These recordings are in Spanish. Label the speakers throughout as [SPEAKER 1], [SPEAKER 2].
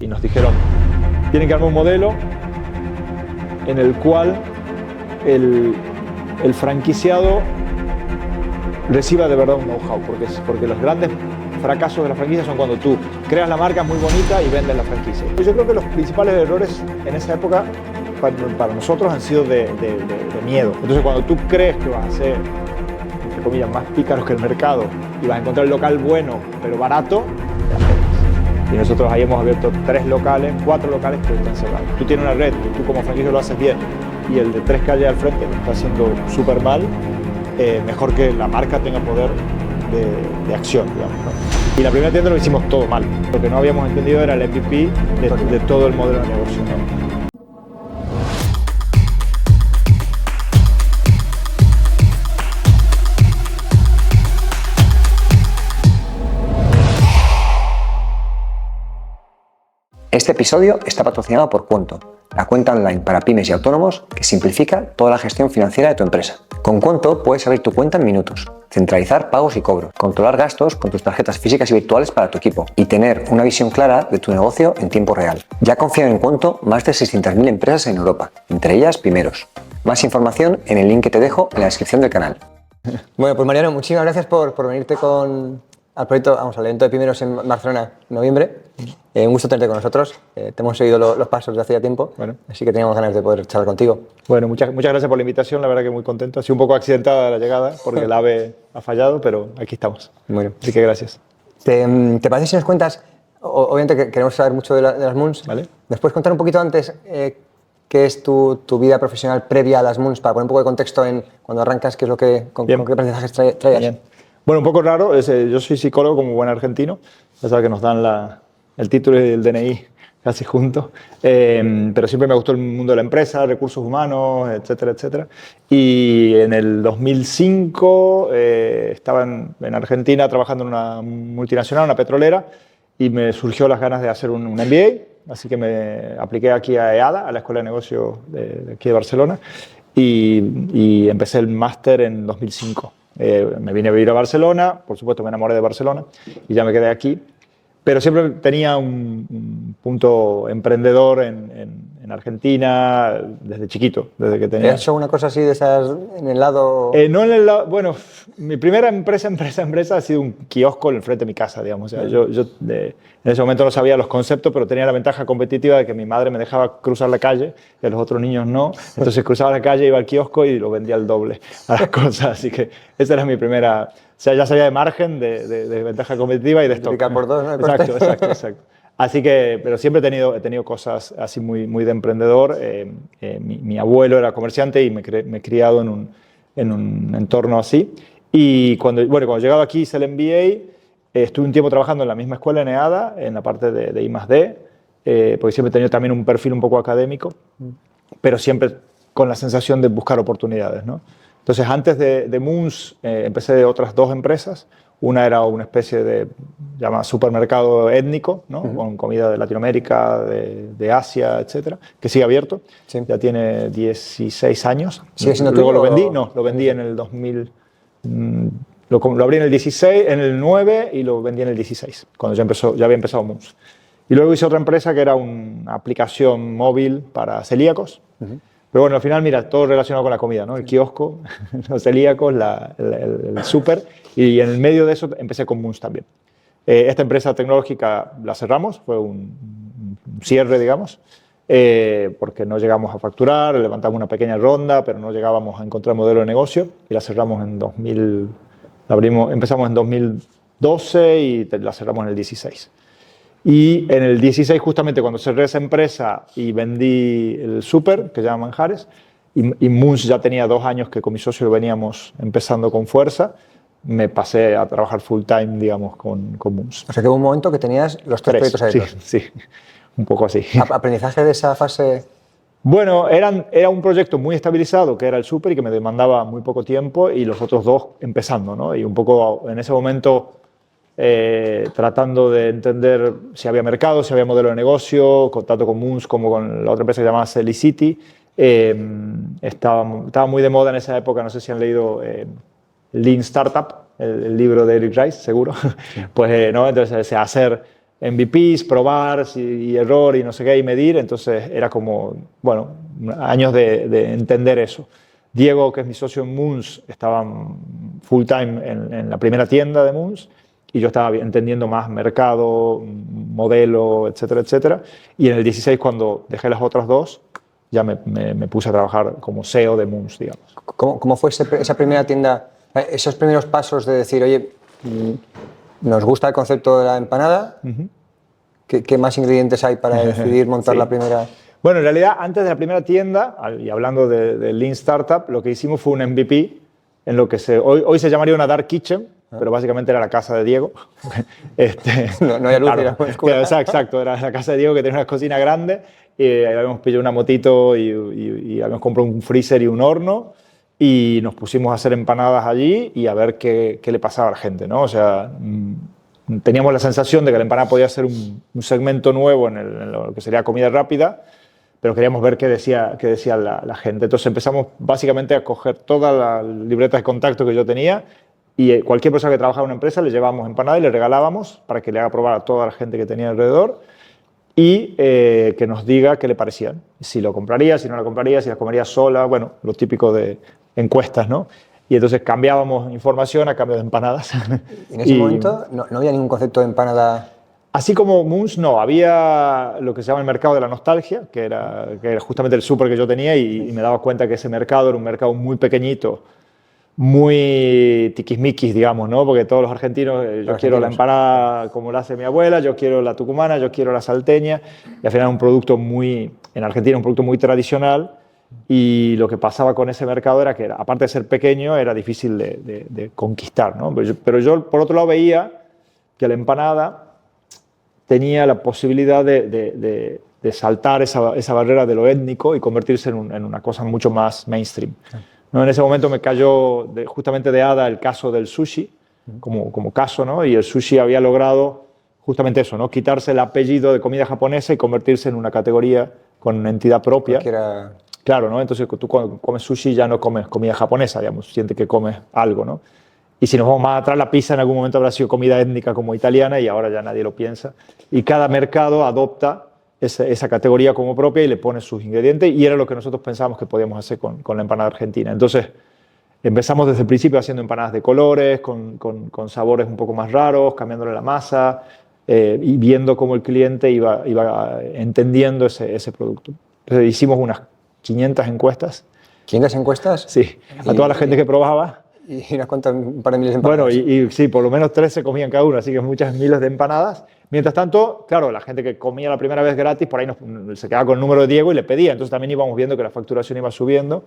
[SPEAKER 1] y nos dijeron, tienen que armar un modelo en el cual el franquiciado reciba de verdad un know-how, porque los grandes fracasos de la franquicia son cuando tú creas la marca muy bonita y vendes la franquicia. Yo creo que los principales errores en esa época para nosotros han sido de miedo. Entonces cuando tú crees que vas a ser, entre comillas, más pícaros que el mercado y vas a encontrar el local bueno pero barato, te apenas. Y nosotros ahí hemos abierto 4 locales que están cerrados. Tú tienes una red, tú como franquicia lo haces bien y el de 3 calles al frente lo está haciendo súper mal, mejor que la marca tenga poder de acción, digamos, ¿no? Y la primera tienda lo hicimos todo mal. Lo que no habíamos entendido era el MVP de todo el modelo de negocio, ¿no?
[SPEAKER 2] Este episodio está patrocinado por Cuonto, la cuenta online para pymes y autónomos que simplifica toda la gestión financiera de tu empresa. Con Cuonto puedes abrir tu cuenta en minutos, centralizar pagos y cobros, controlar gastos con tus tarjetas físicas y virtuales para tu equipo y tener una visión clara de tu negocio en tiempo real. Ya confían en Cuonto más de 600.000 empresas en Europa, entre ellas Primeros. Más información en el link que te dejo en la descripción del canal.
[SPEAKER 3] Bueno, pues Mariano, muchísimas gracias por venirte al proyecto, al evento de Primeros en Barcelona en noviembre. Un gusto tenerte con nosotros. Te hemos seguido los pasos de hace ya tiempo, bueno, así que teníamos ganas de poder charlar contigo.
[SPEAKER 1] Bueno, muchas gracias por la invitación, la verdad que muy contento. Ha sido un poco accidentada la llegada porque el AVE ha fallado, pero aquí estamos.
[SPEAKER 3] Bueno.
[SPEAKER 1] Así que gracias.
[SPEAKER 3] ¿Te parece si nos cuentas? Obviamente que queremos saber mucho de las Moons.
[SPEAKER 1] ¿Vale?
[SPEAKER 3] ¿Nos puedes contar un poquito antes qué es tu vida profesional previa a las Moons, para poner un poco de contexto en cuando arrancas, qué es lo que, con qué aprendizajes traías?
[SPEAKER 1] Bien. Bueno, un poco raro, yo soy psicólogo como buen argentino, ya sabes que nos dan el título y el DNI casi juntos, pero siempre me gustó el mundo de la empresa, recursos humanos, etcétera, etcétera. Y en el 2005 estaba en Argentina trabajando en una multinacional, una petrolera, y me surgió las ganas de hacer un MBA, así que me apliqué aquí a EADA, a la Escuela de Negocios de aquí de Barcelona, y empecé el máster en 2005. Me vine a vivir a Barcelona, por supuesto me enamoré de Barcelona y ya me quedé aquí, pero siempre tenía un punto emprendedor en Argentina desde chiquito, desde que tenía...
[SPEAKER 3] ¿Has hecho una cosa así de esas en el lado...?
[SPEAKER 1] No en el lado... Bueno, mi primera empresa ha sido un kiosco en el frente de mi casa, digamos. O sea, yo en ese momento no sabía los conceptos, pero tenía la ventaja competitiva de que mi madre me dejaba cruzar la calle y a los otros niños no. Entonces cruzaba la calle, iba al kiosco y lo vendía al doble a las cosas. Así que esa era mi primera... O sea, ya sabía de margen, de ventaja competitiva y de stock.
[SPEAKER 3] Multiplicar por 2, ¿no?
[SPEAKER 1] Exacto. Así que, pero siempre he tenido cosas así muy de emprendedor. Mi abuelo era comerciante y me he criado en un entorno así. Y cuando llegado aquí hice el MBA, estuve un tiempo trabajando en la misma escuela en EADA, en la parte de I+D, porque siempre he tenido también un perfil un poco académico, pero siempre con la sensación de buscar oportunidades, ¿no? Entonces, antes de Moons, empecé de otras 2 empresas. Una era una especie de supermercado étnico, ¿no? Con comida de Latinoamérica, de Asia, etcétera, que sigue abierto. Sí. Ya tiene 16 años.
[SPEAKER 3] ¿Sigue siendo
[SPEAKER 1] Luego
[SPEAKER 3] tuyo?
[SPEAKER 1] Lo vendí, no, lo vendí en el 2000. Lo abrí en el 16, en el 9 y lo vendí en el 16, cuando ya había empezado Moons. Y luego hice otra empresa que era una aplicación móvil para celíacos. Pero bueno, al final, mira, todo relacionado con la comida, ¿no? El kiosco, los celíacos, el súper, y en el medio de eso empecé con Moons también. Esta empresa tecnológica la cerramos, fue un cierre, digamos, porque no llegamos a facturar, levantamos una pequeña ronda, pero no llegábamos a encontrar modelo de negocio, y la cerramos empezamos en 2012 y la cerramos en el 16. Y en el 16, justamente cuando cerré esa empresa y vendí el súper, que se llama Manjares, y Moons ya tenía 2 años que con mi socio lo veníamos empezando con fuerza, me pasé a trabajar full time, digamos, con Moons.
[SPEAKER 3] O sea que hubo un momento que tenías los 3 proyectos abiertos.
[SPEAKER 1] Sí, un poco así.
[SPEAKER 3] ¿Aprendizaje de esa fase?
[SPEAKER 1] Bueno, era un proyecto muy estabilizado, que era el súper y que me demandaba muy poco tiempo, y los otros 2 empezando, ¿no? Y un poco en ese momento... tratando de entender si había mercado, si había modelo de negocio, tanto con Moons como con la otra empresa que se llamaba Celicity. Estaba muy de moda en esa época, no sé si han leído Lean Startup, el libro de Eric Rice, seguro. Pues, ¿no? Entonces, hacer MVPs, probar y error y no sé qué, y medir. Entonces era como, bueno, años de entender eso. Diego, que es mi socio en Moons, estaba full time en la primera tienda de Moons y yo estaba entendiendo más mercado, modelo, etcétera, etcétera. Y en el 16, cuando dejé las otras dos, ya me puse a trabajar como CEO de Moons, digamos.
[SPEAKER 3] ¿Cómo fue esa primera tienda, esos primeros pasos de decir, oye, nos gusta el concepto de la empanada? ¿Qué más ingredientes hay para decidir montar la primera?
[SPEAKER 1] Bueno, en realidad, antes de la primera tienda, y hablando de Lean Startup, lo que hicimos fue un MVP en lo que hoy se llamaría una Dark Kitchen, pero básicamente era la casa de Diego.
[SPEAKER 3] No había luz,
[SPEAKER 1] claro, era exacto, era la casa de Diego, que tenía una cocina grande, y habíamos pillado una motito y habíamos comprado un freezer y un horno, y nos pusimos a hacer empanadas allí y a ver qué le pasaba a la gente, ¿no? O sea, teníamos la sensación de que la empanada podía ser un segmento nuevo en lo que sería comida rápida, pero queríamos ver qué decía la gente. Entonces empezamos básicamente a coger todas las libretas de contacto que yo tenía y cualquier persona que trabajaba en una empresa le llevábamos empanada y le regalábamos para que le haga probar a toda la gente que tenía alrededor y que nos diga qué le parecían. Si lo compraría, si no lo compraría, si las comería sola, bueno, lo típico de encuestas, ¿no? Y entonces cambiábamos información a cambio de empanadas.
[SPEAKER 3] En ese momento no había ningún concepto de empanada.
[SPEAKER 1] Así como Moons, no, había lo que se llama el mercado de la nostalgia, que era justamente el súper que yo tenía y me daba cuenta que ese mercado era un mercado muy pequeño, muy tiquismiquis, digamos, ¿no? Porque todos los argentinos, yo quiero la empanada como la hace mi abuela, yo quiero la tucumana, yo quiero la salteña, y al final era un producto en Argentina, un producto muy tradicional, y lo que pasaba con ese mercado era que, aparte de ser pequeño, era difícil de conquistar, ¿no? Pero yo, por otro lado, veía que la empanada tenía la posibilidad de saltar esa barrera de lo étnico y convertirse en una cosa mucho más mainstream, ¿no? En ese momento me cayó justamente de hada el caso del sushi, como caso, ¿no? Y el sushi había logrado justamente eso, ¿no? Quitarse el apellido de comida japonesa y convertirse en una categoría con entidad propia. Claro, ¿no? Entonces tú cuando comes sushi ya no comes comida japonesa, digamos, sientes que comes algo, ¿no? Y si nos vamos más atrás, la pizza en algún momento habrá sido comida étnica como italiana y ahora ya nadie lo piensa. Y cada mercado adopta esa categoría como propia y le pone sus ingredientes y era lo que nosotros pensábamos que podíamos hacer con la empanada argentina. Entonces empezamos desde el principio haciendo empanadas de colores, con sabores un poco más raros, cambiándole la masa y viendo cómo el cliente iba entendiendo ese producto. Entonces hicimos unas 500 encuestas.
[SPEAKER 3] ¿500 encuestas?
[SPEAKER 1] Sí, a toda la gente que probaba.
[SPEAKER 3] Y unas cuantas, un par de miles de empanadas.
[SPEAKER 1] Bueno, y sí, por lo menos 3 se comían cada uno, así que muchas miles de empanadas. Mientras tanto, claro, la gente que comía la primera vez gratis, por ahí se quedaba con el número de Diego y le pedía. Entonces también íbamos viendo que la facturación iba subiendo.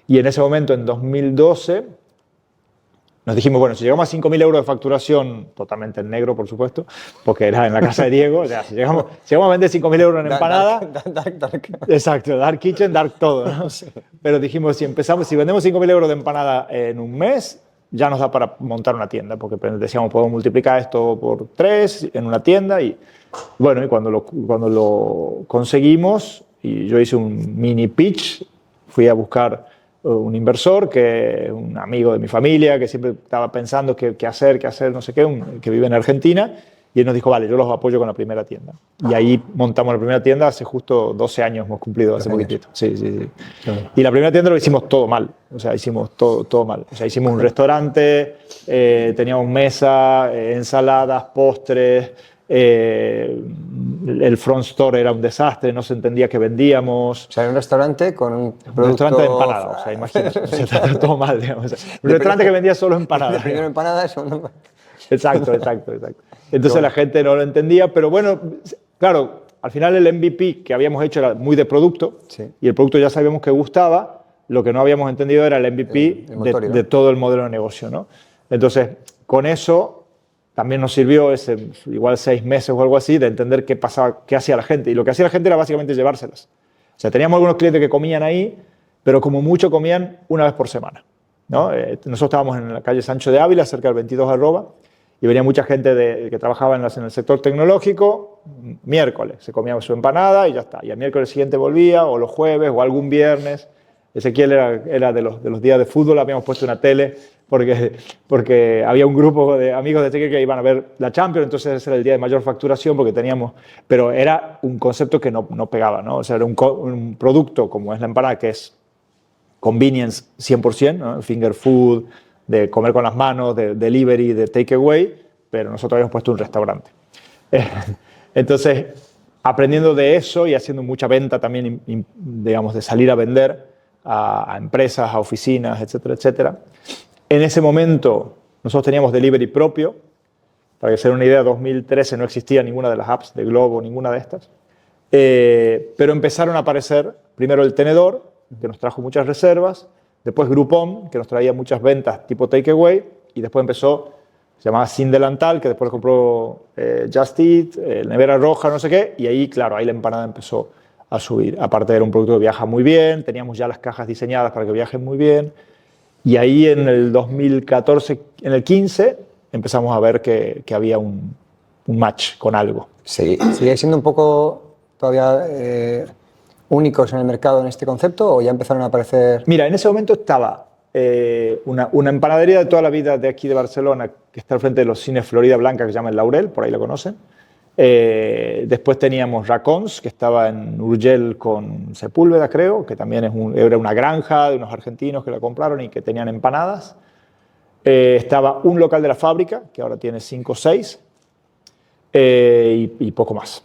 [SPEAKER 1] Y en ese momento, en 2012, nos dijimos, bueno, si llegamos a 5.000 euros de facturación, totalmente en negro, por supuesto, porque era en la casa de Diego, o sea, si llegamos a vender 5.000 euros en empanada...
[SPEAKER 3] Dark.
[SPEAKER 1] Exacto, dark kitchen, dark todo, ¿no? Pero dijimos, si vendemos 5.000 euros de empanada en un mes, ya nos da para montar una tienda, porque decíamos, podemos multiplicar esto por 3 en una tienda, y bueno, y cuando lo conseguimos, y yo hice un mini pitch, fui a buscar un inversor, un amigo de mi familia, que siempre estaba pensando qué hacer, no sé qué, que vive en Argentina, y él nos dijo, vale, yo los apoyo con la primera tienda. Y ahí montamos la primera tienda, hace justo 12 años hemos cumplido, hace poquitito. Sí. Y la primera tienda lo hicimos todo mal, o sea, hicimos todo mal. O sea, hicimos un restaurante, teníamos mesa, ensaladas, postres, el front store era un desastre, no se entendía qué vendíamos.
[SPEAKER 3] O sea, era un restaurante con un producto...
[SPEAKER 1] Un restaurante de empanadas, o sea, imagínate, se trató todo mal, digamos. Un restaurante que vendía solo empanadas.
[SPEAKER 3] Primero empanadas, segundo...
[SPEAKER 1] Exacto. Entonces la gente no lo entendía, pero bueno, claro, al final el MVP que habíamos hecho era muy de producto,
[SPEAKER 3] sí,
[SPEAKER 1] y el producto ya sabíamos que gustaba, lo que no habíamos entendido era el MVP de todo el modelo de negocio, ¿no? Entonces, con eso también nos sirvió igual 6 meses o algo así de entender qué pasaba, qué hacía la gente, y lo que hacía la gente era básicamente llevárselas. O sea, teníamos algunos clientes que comían ahí, pero como mucho comían una vez por semana, ¿no? Nosotros estábamos en la calle Sancho de Ávila, cerca del 22 Arroba, y venía mucha gente que trabajaba en el sector tecnológico, miércoles, se comía su empanada y ya está. Y el miércoles siguiente volvía, o los jueves, o algún viernes. Ezequiel era de los días de fútbol, habíamos puesto una tele porque había un grupo de amigos de Takeaway que iban a ver la Champions, entonces ese era el día de mayor facturación porque teníamos, pero era un concepto que no pegaba, ¿no? O sea, era un producto como es la empanada, que es convenience 100%, ¿no? Finger food, de comer con las manos, de delivery, de takeaway, pero nosotros habíamos puesto un restaurante. Entonces, aprendiendo de eso y haciendo mucha venta también, digamos, de salir a vender a empresas, a oficinas, etcétera, etcétera. En ese momento, nosotros teníamos delivery propio. Para que se den una idea, en 2013 no existía ninguna de las apps de Globo, ninguna de estas. Pero empezaron a aparecer, primero el tenedor, que nos trajo muchas reservas, después Groupon, que nos traía muchas ventas tipo takeaway, y después empezó, se llamaba Sin Delantal, que después compró Just Eat, Nevera Roja, no sé qué, y ahí, claro, ahí la empanada empezó a subir. Aparte era un producto que viaja muy bien, teníamos ya las cajas diseñadas para que viajen muy bien, y ahí en el 2014, en el 15, empezamos a ver que había un match con algo.
[SPEAKER 3] Sí, ¿sigue siendo un poco todavía únicos en el mercado en este concepto o ya empezaron a aparecer?
[SPEAKER 1] Mira, en ese momento estaba una empanadería de toda la vida de aquí de Barcelona que está al frente de los cines Florida Blanca, que se llama El Laurel, por ahí la conocen. Después teníamos Racons, que estaba en Urgell con Sepúlveda, creo, que también era una granja de unos argentinos que la compraron y que tenían empanadas. Estaba un local de la fábrica, que ahora tiene 5 o 6, y poco más.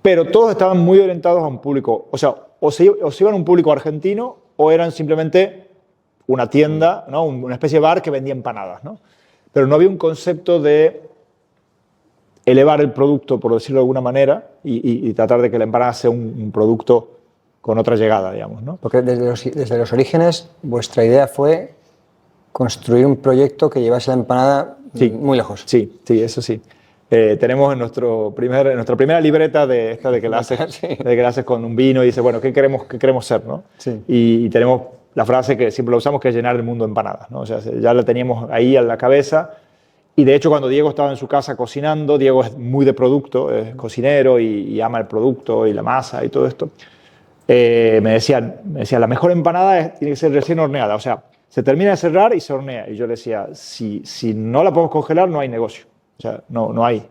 [SPEAKER 1] Pero todos estaban muy orientados a un público, o sea, o se iban a un público argentino o eran simplemente una tienda, ¿no? Una especie de bar que vendía empanadas, ¿no? Pero no había un concepto de elevar el producto, por decirlo de alguna manera, y tratar de que la empanada sea un producto con otra llegada, digamos, ¿no?
[SPEAKER 3] Porque desde los orígenes vuestra idea fue construir un proyecto que llevase la empanada muy lejos.
[SPEAKER 1] Sí, eso sí. Tenemos en nuestra primera libreta de que la haces con un vino y dices, bueno, ¿qué queremos ser, ¿no? Sí. Y tenemos la frase que siempre la usamos, que es llenar el mundo de empanadas, ¿no? O sea, ya la teníamos ahí en la cabeza. Y de hecho, cuando Diego estaba en su casa cocinando, Diego es muy de producto, es cocinero y ama el producto y la masa y todo esto. Me decía, la mejor empanada tiene que ser recién horneada. O sea, se termina de cerrar y se hornea. Y yo le decía, si no la podemos congelar, no hay negocio. O sea, no hay.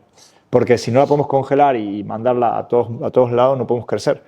[SPEAKER 1] Porque si no la podemos congelar y mandarla a todos lados, no podemos crecer.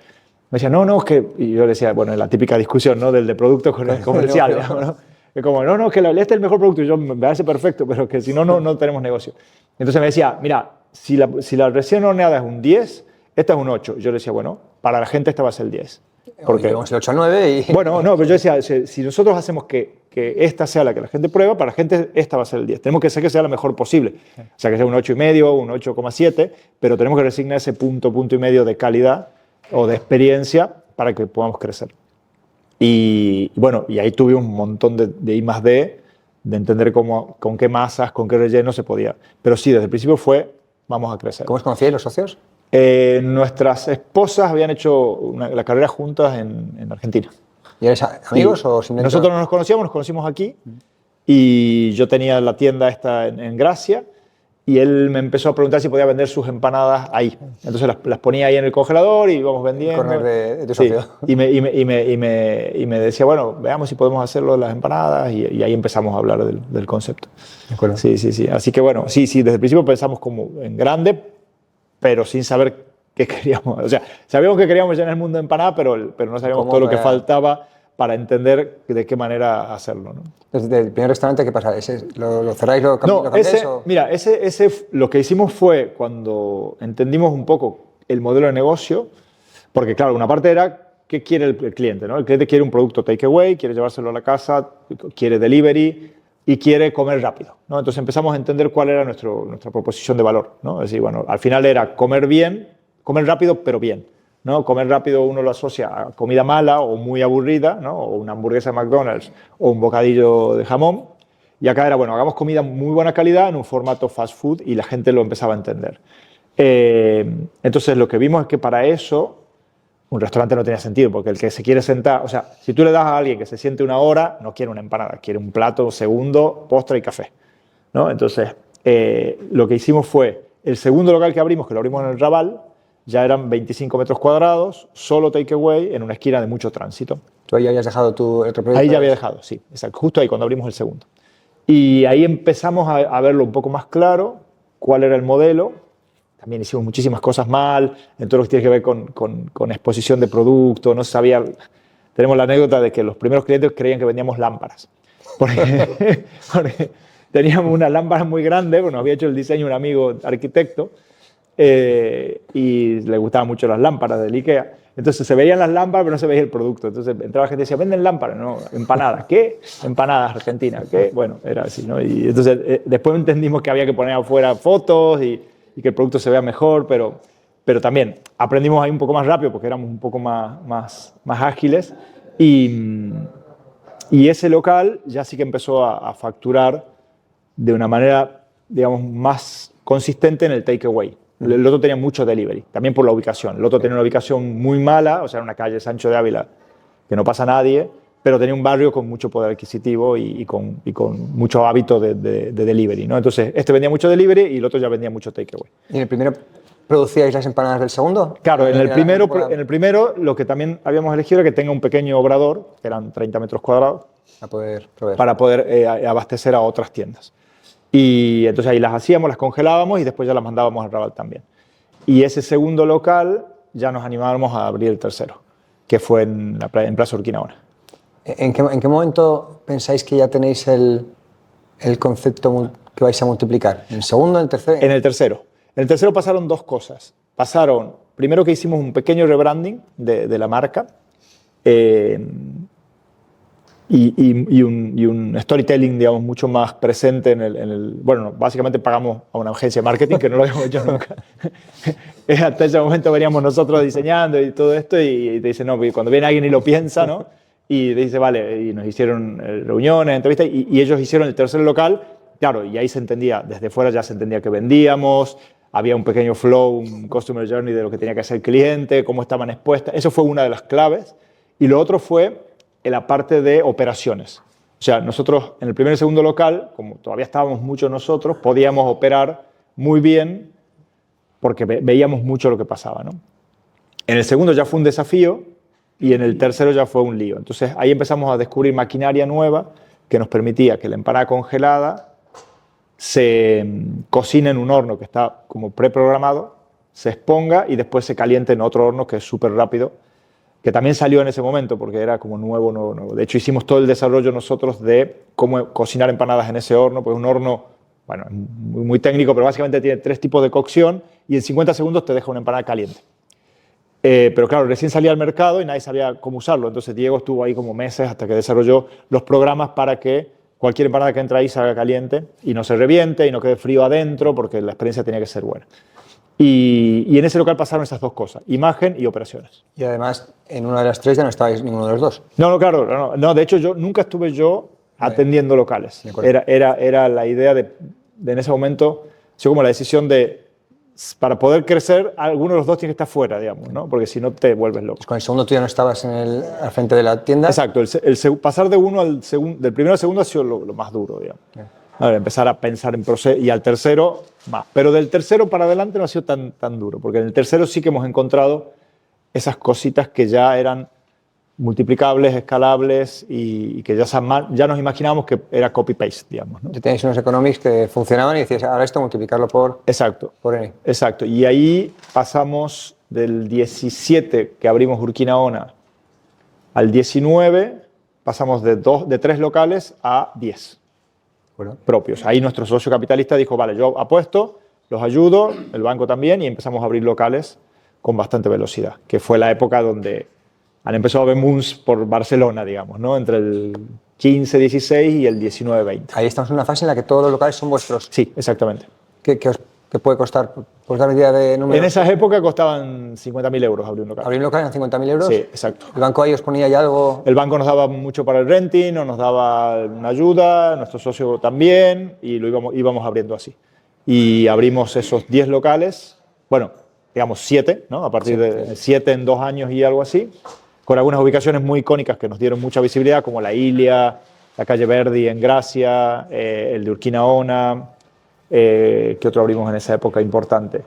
[SPEAKER 1] Me decía, no, es que... Y yo le decía, bueno, la típica discusión, ¿no? Del de producto con el comercial, digamos, ¿no? Es como, no, que este es el mejor producto. Y yo, me parece perfecto, pero que si no tenemos negocio. Entonces me decía, mira, si la recién horneada es un 10, esta es un 8. Yo le decía, bueno, para la gente esta va a ser el 10.
[SPEAKER 3] Porque vamos el 8 a 9 y...
[SPEAKER 1] Bueno, no, pero yo decía, si nosotros hacemos que esta sea la que la gente prueba, para la gente esta va a ser el 10. Tenemos que hacer que sea la mejor posible. O sea, que sea un 8,5, un 8,7, pero tenemos que resignar ese punto y medio de calidad o de experiencia para que podamos crecer. Y bueno, y ahí tuve un montón de I+D, de entender con qué masas, con qué relleno se podía. Pero sí, desde el principio fue, vamos a crecer.
[SPEAKER 3] ¿Cómo os conocíais los socios?
[SPEAKER 1] Nuestras esposas habían hecho la carrera juntas en Argentina.
[SPEAKER 3] ¿Y eres amigos o simplemente...?
[SPEAKER 1] Nosotros no nos conocimos aquí y yo tenía la tienda esta en Gracia y él me empezó a preguntar si podía vender sus empanadas ahí. Entonces las ponía ahí en el congelador y íbamos vendiendo.
[SPEAKER 3] El corner de tu socio.
[SPEAKER 1] Sí. Y me decía, bueno, veamos si podemos hacerlo de las empanadas y ahí empezamos a hablar del concepto.
[SPEAKER 3] De acuerdo.
[SPEAKER 1] Sí. Así que bueno, sí, desde el principio pensamos como en grande, pero sin saber qué queríamos. O sea, sabíamos que queríamos llenar el mundo de empanadas, pero no sabíamos todo lo que faltaba para entender de qué manera hacerlo, ¿no?
[SPEAKER 3] Desde el primer restaurante, ¿qué pasa? ¿Lo cerráis, lo cambiáis?
[SPEAKER 1] Mira, lo que hicimos fue cuando entendimos un poco el modelo de negocio, porque claro, una parte era qué quiere el cliente, ¿no? El cliente quiere un producto takeaway, quiere llevárselo a la casa, quiere delivery y quiere comer rápido, ¿no? Entonces empezamos a entender cuál era nuestra proposición de valor, ¿no? Es decir, bueno, al final era comer rápido, pero bien, ¿no? Comer rápido uno lo asocia a comida mala o muy aburrida, ¿no? O una hamburguesa de McDonald's o un bocadillo de jamón. Y acá era, bueno, hagamos comida muy buena calidad en un formato fast food y la gente lo empezaba a entender. Entonces lo que vimos es que para eso un restaurante no tenía sentido, porque el que se quiere sentar, o sea, si tú le das a alguien que se siente una hora, no quiere una empanada, quiere un plato, segundo, postre y café, ¿no? Entonces lo que hicimos fue, el segundo local que abrimos, que lo abrimos en el Raval, ya eran 25 metros cuadrados, solo takeaway, en una esquina de mucho tránsito.
[SPEAKER 3] ¿Tú ahí habías dejado tu otro proyecto?
[SPEAKER 1] Ahí ya había dejado, sí, exacto, justo ahí cuando abrimos el segundo. Y ahí empezamos a verlo un poco más claro, cuál era el modelo. También hicimos muchísimas cosas mal, en todo lo que tiene que ver con exposición de producto, no se sabía. Tenemos la anécdota de que los primeros clientes creían que vendíamos lámparas. Porque teníamos una lámpara muy grande, bueno, nos había hecho el diseño un amigo arquitecto, y le gustaban mucho las lámparas del IKEA. Entonces se veían las lámparas, pero no se veía el producto. Entonces entraba la gente y decía, ¿venden lámparas? No, empanadas. ¿Qué? Empanadas argentinas. ¿Qué? Bueno, era así, ¿no? Y entonces después entendimos que había que poner afuera fotos y que el producto se vea mejor, pero también aprendimos ahí un poco más rápido porque éramos un poco más ágiles. Y ese local ya sí que empezó a facturar de una manera, digamos, más consistente en el takeaway. El otro tenía mucho delivery, también por la ubicación. El otro tenía una ubicación muy mala, o sea, una calle Sancho de Ávila que no pasa nadie, pero tenía un barrio con mucho poder adquisitivo y con mucho hábito de delivery, ¿no? Entonces, este vendía mucho delivery y el otro ya vendía mucho takeaway.
[SPEAKER 3] ¿Y en el primero producíais las empanadas del segundo?
[SPEAKER 1] Claro, en el primero lo que también habíamos elegido era que tenga un pequeño obrador, que eran 30 metros cuadrados, para poder abastecer a otras tiendas. Y entonces ahí las hacíamos, las congelábamos y después ya las mandábamos al Raval también. Y ese segundo local ya nos animábamos a abrir el tercero, que fue en Plaza Urquinaona.
[SPEAKER 3] ¿En qué momento pensáis que ya tenéis el concepto que vais a multiplicar? ¿En el segundo, en el tercero?
[SPEAKER 1] En el tercero. En el tercero pasaron dos cosas. Pasaron, primero que hicimos un pequeño rebranding de la marca, y un storytelling, digamos, mucho más presente en el... Bueno, básicamente pagamos a una agencia de marketing, que no lo habíamos hecho nunca. Hasta ese momento veníamos nosotros diseñando y todo esto, y te dicen, no, cuando viene alguien y lo piensa, ¿no? Y te dice, vale, y nos hicieron reuniones, entrevistas, y ellos hicieron el tercer local, claro, y ahí se entendía, desde fuera ya se entendía que vendíamos, había un pequeño flow, un customer journey de lo que tenía que hacer el cliente, cómo estaban expuestas. Eso fue una de las claves. Y lo otro fue en la parte de operaciones. O sea, nosotros en el primer y segundo local, como todavía estábamos mucho nosotros, podíamos operar muy bien porque veíamos mucho lo que pasaba, ¿no? En el segundo ya fue un desafío y en el tercero ya fue un lío. Entonces ahí empezamos a descubrir maquinaria nueva que nos permitía que la empanada congelada se cocine en un horno que está como preprogramado, se exponga y después se caliente en otro horno que es súper rápido, que también salió en ese momento porque era como nuevo. De hecho, hicimos todo el desarrollo nosotros de cómo cocinar empanadas en ese horno, pues un horno, bueno, muy técnico, pero básicamente tiene 3 tipos de cocción y en 50 segundos te deja una empanada caliente. Pero claro, recién salía al mercado y nadie sabía cómo usarlo, entonces Diego estuvo ahí como meses hasta que desarrolló los programas para que cualquier empanada que entra ahí salga caliente y no se reviente y no quede frío adentro, porque la experiencia tenía que ser buena. Y en ese local pasaron esas dos cosas, imagen y operaciones.
[SPEAKER 3] Y además, en una de las 3 ya no estabais ninguno de los dos.
[SPEAKER 1] No, claro. No, de hecho, nunca estuve yo atendiendo locales. Era la idea de en ese momento, como la decisión de, para poder crecer, alguno de los dos tiene que estar fuera, digamos, ¿no? Porque si no te vuelves loco.
[SPEAKER 3] Pues con el segundo tú ya no estabas al frente de la tienda.
[SPEAKER 1] Exacto, pasar del primero al segundo ha sido lo más duro, digamos. A ver, empezar a pensar en proceso, y al tercero más. Pero del tercero para adelante no ha sido tan duro, porque en el tercero sí que hemos encontrado esas cositas que ya eran multiplicables, escalables y que ya nos imaginábamos que era copy-paste, digamos, ¿no?
[SPEAKER 3] Ya tenéis unos economics que funcionaban y decías, ahora esto multiplicarlo por...
[SPEAKER 1] Exacto.
[SPEAKER 3] Por N.
[SPEAKER 1] Exacto. Y ahí pasamos del 17 que abrimos Urquinaona al 19, pasamos de 3 locales a 10. Propios. Ahí nuestro socio capitalista dijo, vale, yo apuesto, los ayudo, el banco también, y empezamos a abrir locales con bastante velocidad, que fue la época donde han empezado a haber moons por Barcelona, digamos, ¿no? Entre el 15-16 y el 19-20.
[SPEAKER 3] Ahí estamos en una fase en la que todos los locales son vuestros.
[SPEAKER 1] Sí, exactamente.
[SPEAKER 3] ¿Qué puede costar? ¿Puedes dar una idea de número?
[SPEAKER 1] En esas épocas costaban 50.000 euros abrir un local.
[SPEAKER 3] ¿Abrir un local eran 50.000 euros?
[SPEAKER 1] Sí, exacto.
[SPEAKER 3] ¿El banco ahí os ponía ya algo?
[SPEAKER 1] El banco nos daba mucho para el renting, o nos daba una ayuda, nuestro socio también, y lo íbamos abriendo así. Y abrimos esos 10 locales, bueno, digamos 7, ¿no? A partir de 7 en 2 años y algo así, con algunas ubicaciones muy icónicas que nos dieron mucha visibilidad, como la Ilia, la calle Verdi en Gracia, el de Urquinaona. ¿Qué otro abrimos en esa época importante?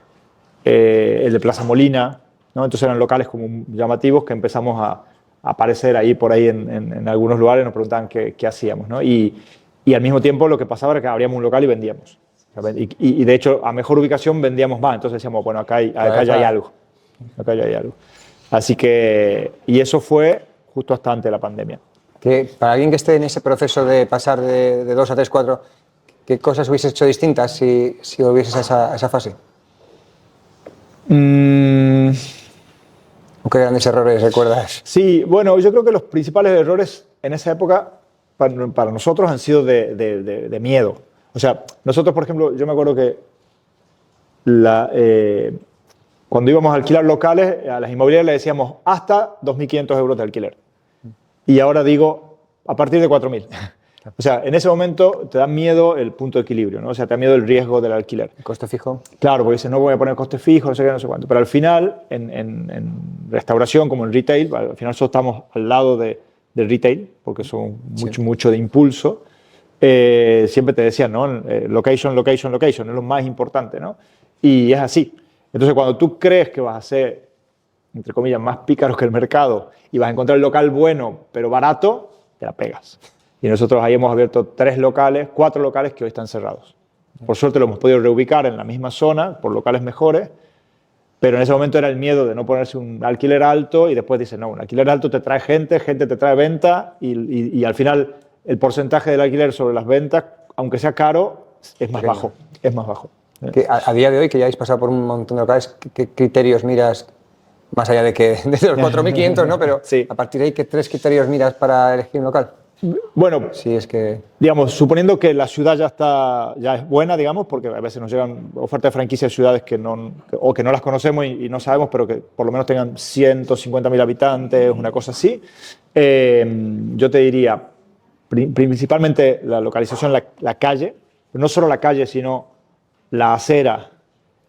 [SPEAKER 1] El de Plaza Molina, ¿no? Entonces eran locales como llamativos que empezamos a aparecer ahí por ahí en algunos lugares, nos preguntaban qué hacíamos, ¿no? Y Y al mismo tiempo lo que pasaba era que abríamos un local y vendíamos. Y de hecho, a mejor ubicación vendíamos más. Entonces decíamos, bueno, acá ya hay algo. Acá ya hay algo. Así que, y eso fue justo hasta antes de la pandemia.
[SPEAKER 3] Que para alguien que esté en ese proceso de pasar de 2 a 3, 4, ¿qué cosas hubieses hecho distintas si volvieses a esa fase? ¿O qué grandes errores recuerdas?
[SPEAKER 1] Sí, bueno, yo creo que los principales errores en esa época para nosotros han sido de miedo. O sea, nosotros, por ejemplo, yo me acuerdo que cuando íbamos a alquilar locales, a las inmobiliarias le decíamos hasta 2.500 euros de alquiler. Y ahora digo, a partir de 4.000. O sea, en ese momento te da miedo el punto de equilibrio, ¿no? O sea, te da miedo el riesgo del alquiler.
[SPEAKER 3] ¿El coste fijo?
[SPEAKER 1] Claro, porque dices, no voy a poner coste fijo, no sé qué, no sé cuánto. Pero al final, en restauración, como en retail, al final nosotros estamos al lado del retail, porque son mucho de impulso. Siempre te decían, ¿no? Location, location, location, es lo más importante, ¿no? Y es así. Entonces, cuando tú crees que vas a ser, entre comillas, más pícaro que el mercado y vas a encontrar el local bueno, pero barato, te la pegas. Y nosotros ahí hemos abierto 4 locales que hoy están cerrados. Por suerte lo hemos podido reubicar en la misma zona, por locales mejores, pero en ese momento era el miedo de no ponerse un alquiler alto y después dices, no, un alquiler alto te trae gente te trae venta y al final el porcentaje del alquiler sobre las ventas, aunque sea caro, es más bajo. Es más bajo.
[SPEAKER 3] Que a día de hoy, que ya habéis pasado por un montón de locales, ¿qué criterios miras, más allá de los 4.500, ¿no? Pero
[SPEAKER 1] sí.
[SPEAKER 3] A partir de ahí, ¿qué 3 criterios miras para elegir un local?
[SPEAKER 1] Bueno,
[SPEAKER 3] sí, es que...
[SPEAKER 1] digamos, suponiendo que la ciudad ya es buena, digamos, porque a veces nos llegan ofertas de franquicia de ciudades que no las conocemos y no sabemos, pero que por lo menos tengan 150.000 habitantes, una cosa así. Yo te diría, principalmente la localización, la calle, no solo la calle, sino la acera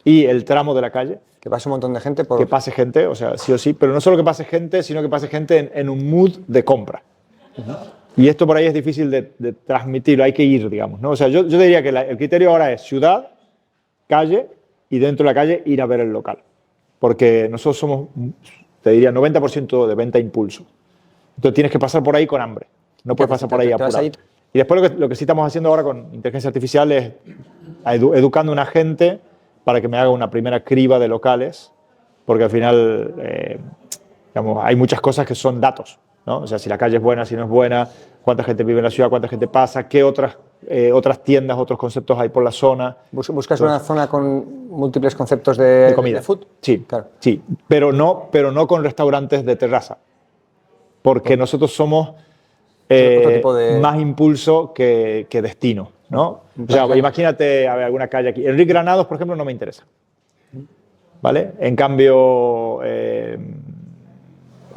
[SPEAKER 1] y el tramo de la calle.
[SPEAKER 3] Que pase un montón de gente.
[SPEAKER 1] Que pase gente, o sea, sí o sí, pero no solo que pase gente, sino que pase gente en un mood de compra. Y esto por ahí es difícil de transmitirlo, hay que ir, digamos, ¿no? O sea, yo diría que el criterio ahora es ciudad, calle, y dentro de la calle ir a ver el local. Porque nosotros somos, te diría, 90% de venta impulso. Entonces tienes que pasar por ahí con hambre, no puedes pasar por ahí apurado. Y después lo que sí estamos haciendo ahora con inteligencia artificial es educando a una gente para que me haga una primera criba de locales, porque al final, digamos, hay muchas cosas que son datos, ¿no? O sea, si la calle es buena, si no es buena, cuánta gente vive en la ciudad, cuánta gente pasa, qué otras tiendas, otros conceptos hay por la zona.
[SPEAKER 3] ¿Buscas una zona con múltiples conceptos de
[SPEAKER 1] comida?
[SPEAKER 3] De food?
[SPEAKER 1] Sí, claro. Sí, pero no con restaurantes de terraza, porque nosotros somos más impulso que destino, ¿no? O sea, imagínate, a ver, alguna calle aquí. Enrique Granados, por ejemplo, no me interesa, ¿vale? En cambio,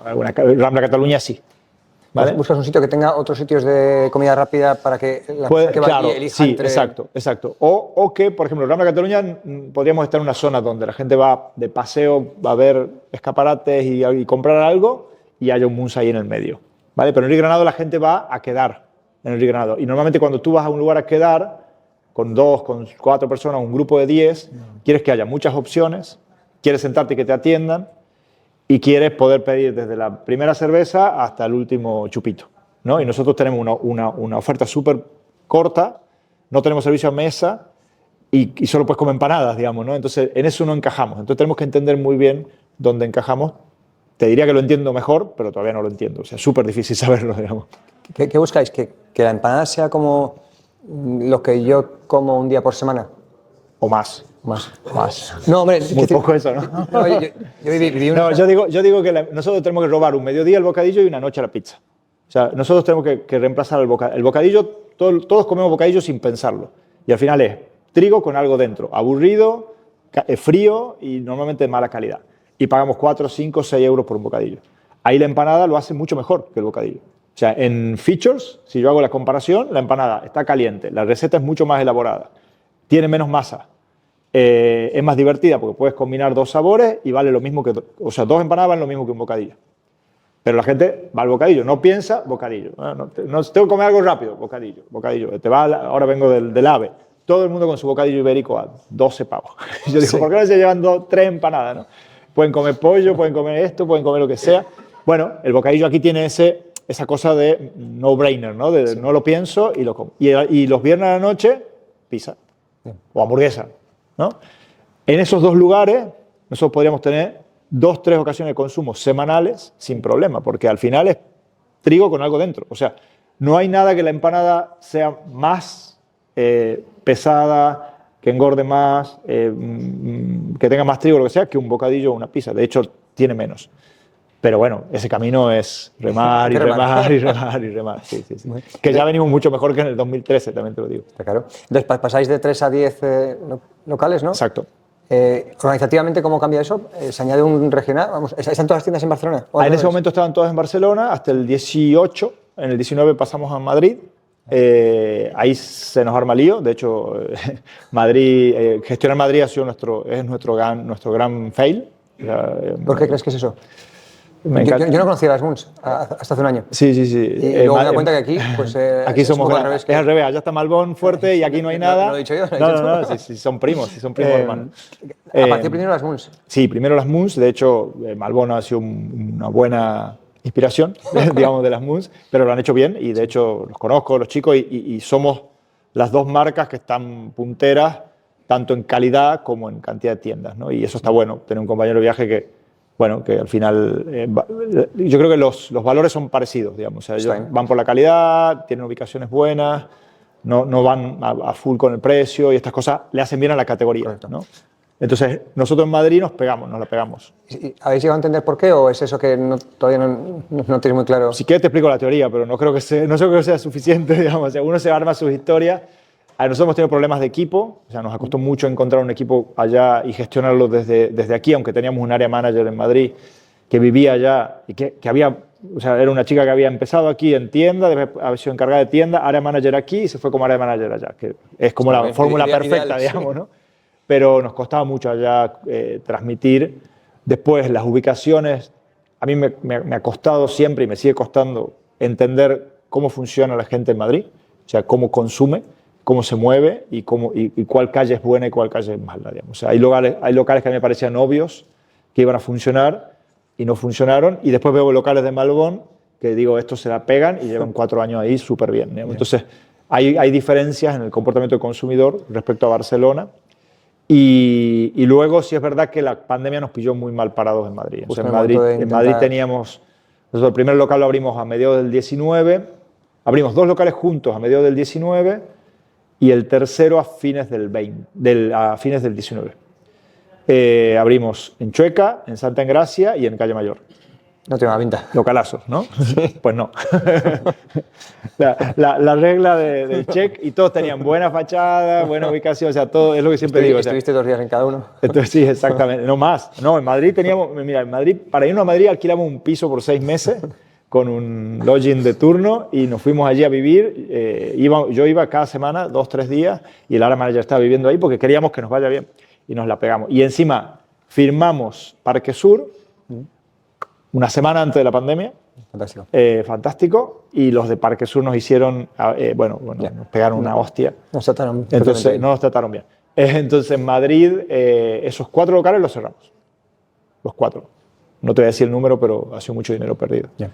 [SPEAKER 1] Rambla Cataluña sí. ¿Vale?
[SPEAKER 3] ¿Buscas un sitio que tenga otros sitios de comida rápida para que la persona que va allí elija
[SPEAKER 1] sí,
[SPEAKER 3] entre...
[SPEAKER 1] exacto. O que, por ejemplo, Rambla Cataluña podríamos estar en una zona donde la gente va de paseo, va a ver escaparates y comprar algo y haya un Munsa ahí en el medio, ¿vale? Pero en Enrique Granados la gente va a quedar en Enrique Granados. Y normalmente cuando tú vas a un lugar a quedar con 2, con 4 personas, un grupo de 10, quieres que haya muchas opciones, quieres sentarte y que te atiendan, y quieres poder pedir desde la primera cerveza hasta el último chupito, ¿no? Y nosotros tenemos una oferta súper corta, no tenemos servicio a mesa y solo puedes comer empanadas, digamos, ¿no? Entonces, en eso no encajamos. Entonces, tenemos que entender muy bien dónde encajamos. Te diría que lo entiendo mejor, pero todavía no lo entiendo. O sea, es súper difícil saberlo, digamos.
[SPEAKER 3] ¿Qué buscáis? ¿Que la empanada sea como lo que yo como un día por semana?
[SPEAKER 1] O más.
[SPEAKER 3] Más. No, hombre,
[SPEAKER 1] muy poco eso, ¿no?
[SPEAKER 3] No, yo viví una...
[SPEAKER 1] No, yo digo que nosotros tenemos que robar un mediodía el bocadillo y una noche la pizza. O sea, nosotros tenemos que reemplazar el bocadillo. Todos comemos bocadillo sin pensarlo. Y al final es trigo con algo dentro, aburrido, frío y normalmente de mala calidad. Y pagamos 4, 5, 6 euros por un bocadillo. Ahí la empanada lo hace mucho mejor que el bocadillo. O sea, en features, si yo hago la comparación, la empanada está caliente, la receta es mucho más elaborada, tiene menos masa. Es más divertida porque puedes combinar 2 sabores y vale lo mismo que... O sea, 2 empanadas valen lo mismo que un bocadillo. Pero la gente va al bocadillo, no piensa, bocadillo. No tengo que comer algo rápido, bocadillo. Ahora vengo del AVE. Todo el mundo con su bocadillo ibérico a 12 pavos. Yo digo, ¿por qué no se llevan 3 empanadas? ¿No? Pueden comer pollo, pueden comer esto, pueden comer lo que sea. Bueno, el bocadillo aquí tiene ese esa cosa de no-brainer, ¿no? No lo pienso y lo como. Y los viernes a la noche, pizza o hamburguesa, ¿no? En esos dos lugares, nosotros podríamos tener 2, 3 ocasiones de consumo semanales sin problema, porque al final es trigo con algo dentro. O sea, no hay nada que la empanada sea más pesada, que engorde más, que tenga más trigo, lo que sea, que un bocadillo o una pizza. De hecho, tiene menos. Pero bueno, ese camino es remar y remar y remar y remar. Sí, sí, sí. Que ya venimos mucho mejor que en el 2013, también te lo digo.
[SPEAKER 3] Está claro. Entonces, pasáis de 3 a 10 locales, ¿no?
[SPEAKER 1] Exacto.
[SPEAKER 3] Organizativamente, ¿cómo cambia eso? ¿Se añade un regional? Vamos, ¿están todas las tiendas en Barcelona?
[SPEAKER 1] En ese momento estaban todas en Barcelona, hasta el 18. En el 19 pasamos a Madrid. Ahí se nos arma lío. De hecho, Madrid, gestionar Madrid ha sido nuestro gran fail.
[SPEAKER 3] ¿Por qué crees que es eso? Yo no conocía las Moons hasta hace un año.
[SPEAKER 1] Sí, sí, sí.
[SPEAKER 3] Y luego me doy cuenta que aquí, pues,
[SPEAKER 1] aquí somos
[SPEAKER 3] al revés.
[SPEAKER 1] Es al revés, allá está Malbón fuerte y aquí no hay nada.
[SPEAKER 3] ¿Lo he dicho yo?
[SPEAKER 1] No, sí, son primos hermanos.
[SPEAKER 3] A partir primero las Moons.
[SPEAKER 1] Sí, primero las Moons. De hecho, Malbón ha sido una buena inspiración, digamos, de las Moons, pero lo han hecho bien y de hecho los conozco, los chicos, y somos las dos marcas que están punteras tanto en calidad como en cantidad de tiendas, ¿no? Y eso está bueno, tener un compañero de viaje que al final, yo creo que los valores son parecidos, digamos. O sea, ellos van por la calidad, tienen ubicaciones buenas, no van a full con el precio y estas cosas le hacen bien a la categoría, ¿no? Entonces, nosotros en Madrid nos la pegamos.
[SPEAKER 3] ¿Habéis llegado a entender por qué o es eso que todavía no tenéis muy claro?
[SPEAKER 1] Si quieres te explico la teoría, pero no creo que sea suficiente, digamos. O sea, uno se arma sus historias. Nosotros hemos tenido problemas de equipo, o sea, nos costó mucho encontrar un equipo allá y gestionarlo desde aquí, aunque teníamos un área manager en Madrid que vivía allá y que había, o sea, era una chica que había empezado aquí en tienda, había sido encargada de tienda, área manager aquí y se fue como área manager allá, que es como la fórmula perfecta, ideal, digamos, ¿no? Pero nos costaba mucho allá transmitir. Después, las ubicaciones, a mí me ha costado siempre y me sigue costando entender cómo funciona la gente en Madrid, o sea, cómo consume, cómo se mueve y cuál calle es buena y cuál calle es mala, digamos. O sea, hay locales que a mí me parecían obvios que iban a funcionar y no funcionaron, y después veo locales de Malbón que digo, estos se la pegan y llevan 4 años ahí súper bien, digamos. Entonces, hay diferencias en el comportamiento del consumidor respecto a Barcelona. Y luego sí es verdad que la pandemia nos pilló muy mal parados en Madrid. O sea, en Madrid teníamos, nosotros el primer local lo abrimos a mediados del 19, abrimos 2 locales juntos a mediados del 19 y el tercero a fines del 19. Abrimos en Chueca, en Santa Engracia y en Calle Mayor.
[SPEAKER 3] No tiene una pinta.
[SPEAKER 1] Localazos, ¿no? Pues no. La regla del check, y todos tenían buena fachada, buena ubicación, o sea, todo es lo que siempre digo.
[SPEAKER 3] ¿Estuviste 2 días en cada uno?
[SPEAKER 1] Entonces, sí, exactamente. No más. No, en Madrid teníamos, mira, para irnos a Madrid alquilamos un piso por 6 meses con un lodging de turno y nos fuimos allí a vivir. Yo iba cada semana, 2, 3 días, y el área manager estaba viviendo ahí porque queríamos que nos vaya bien y nos la pegamos. Y encima firmamos Parque Sur una semana antes de la pandemia.
[SPEAKER 3] Fantástico.
[SPEAKER 1] Fantástico. Y los de Parque Sur nos hicieron, nos pegaron una hostia.
[SPEAKER 3] Nos trataron
[SPEAKER 1] Entonces, no nos trataron bien. Entonces, en Madrid, esos 4 locales los cerramos. Los 4. No te voy a decir el número, pero ha sido mucho dinero perdido. Yeah.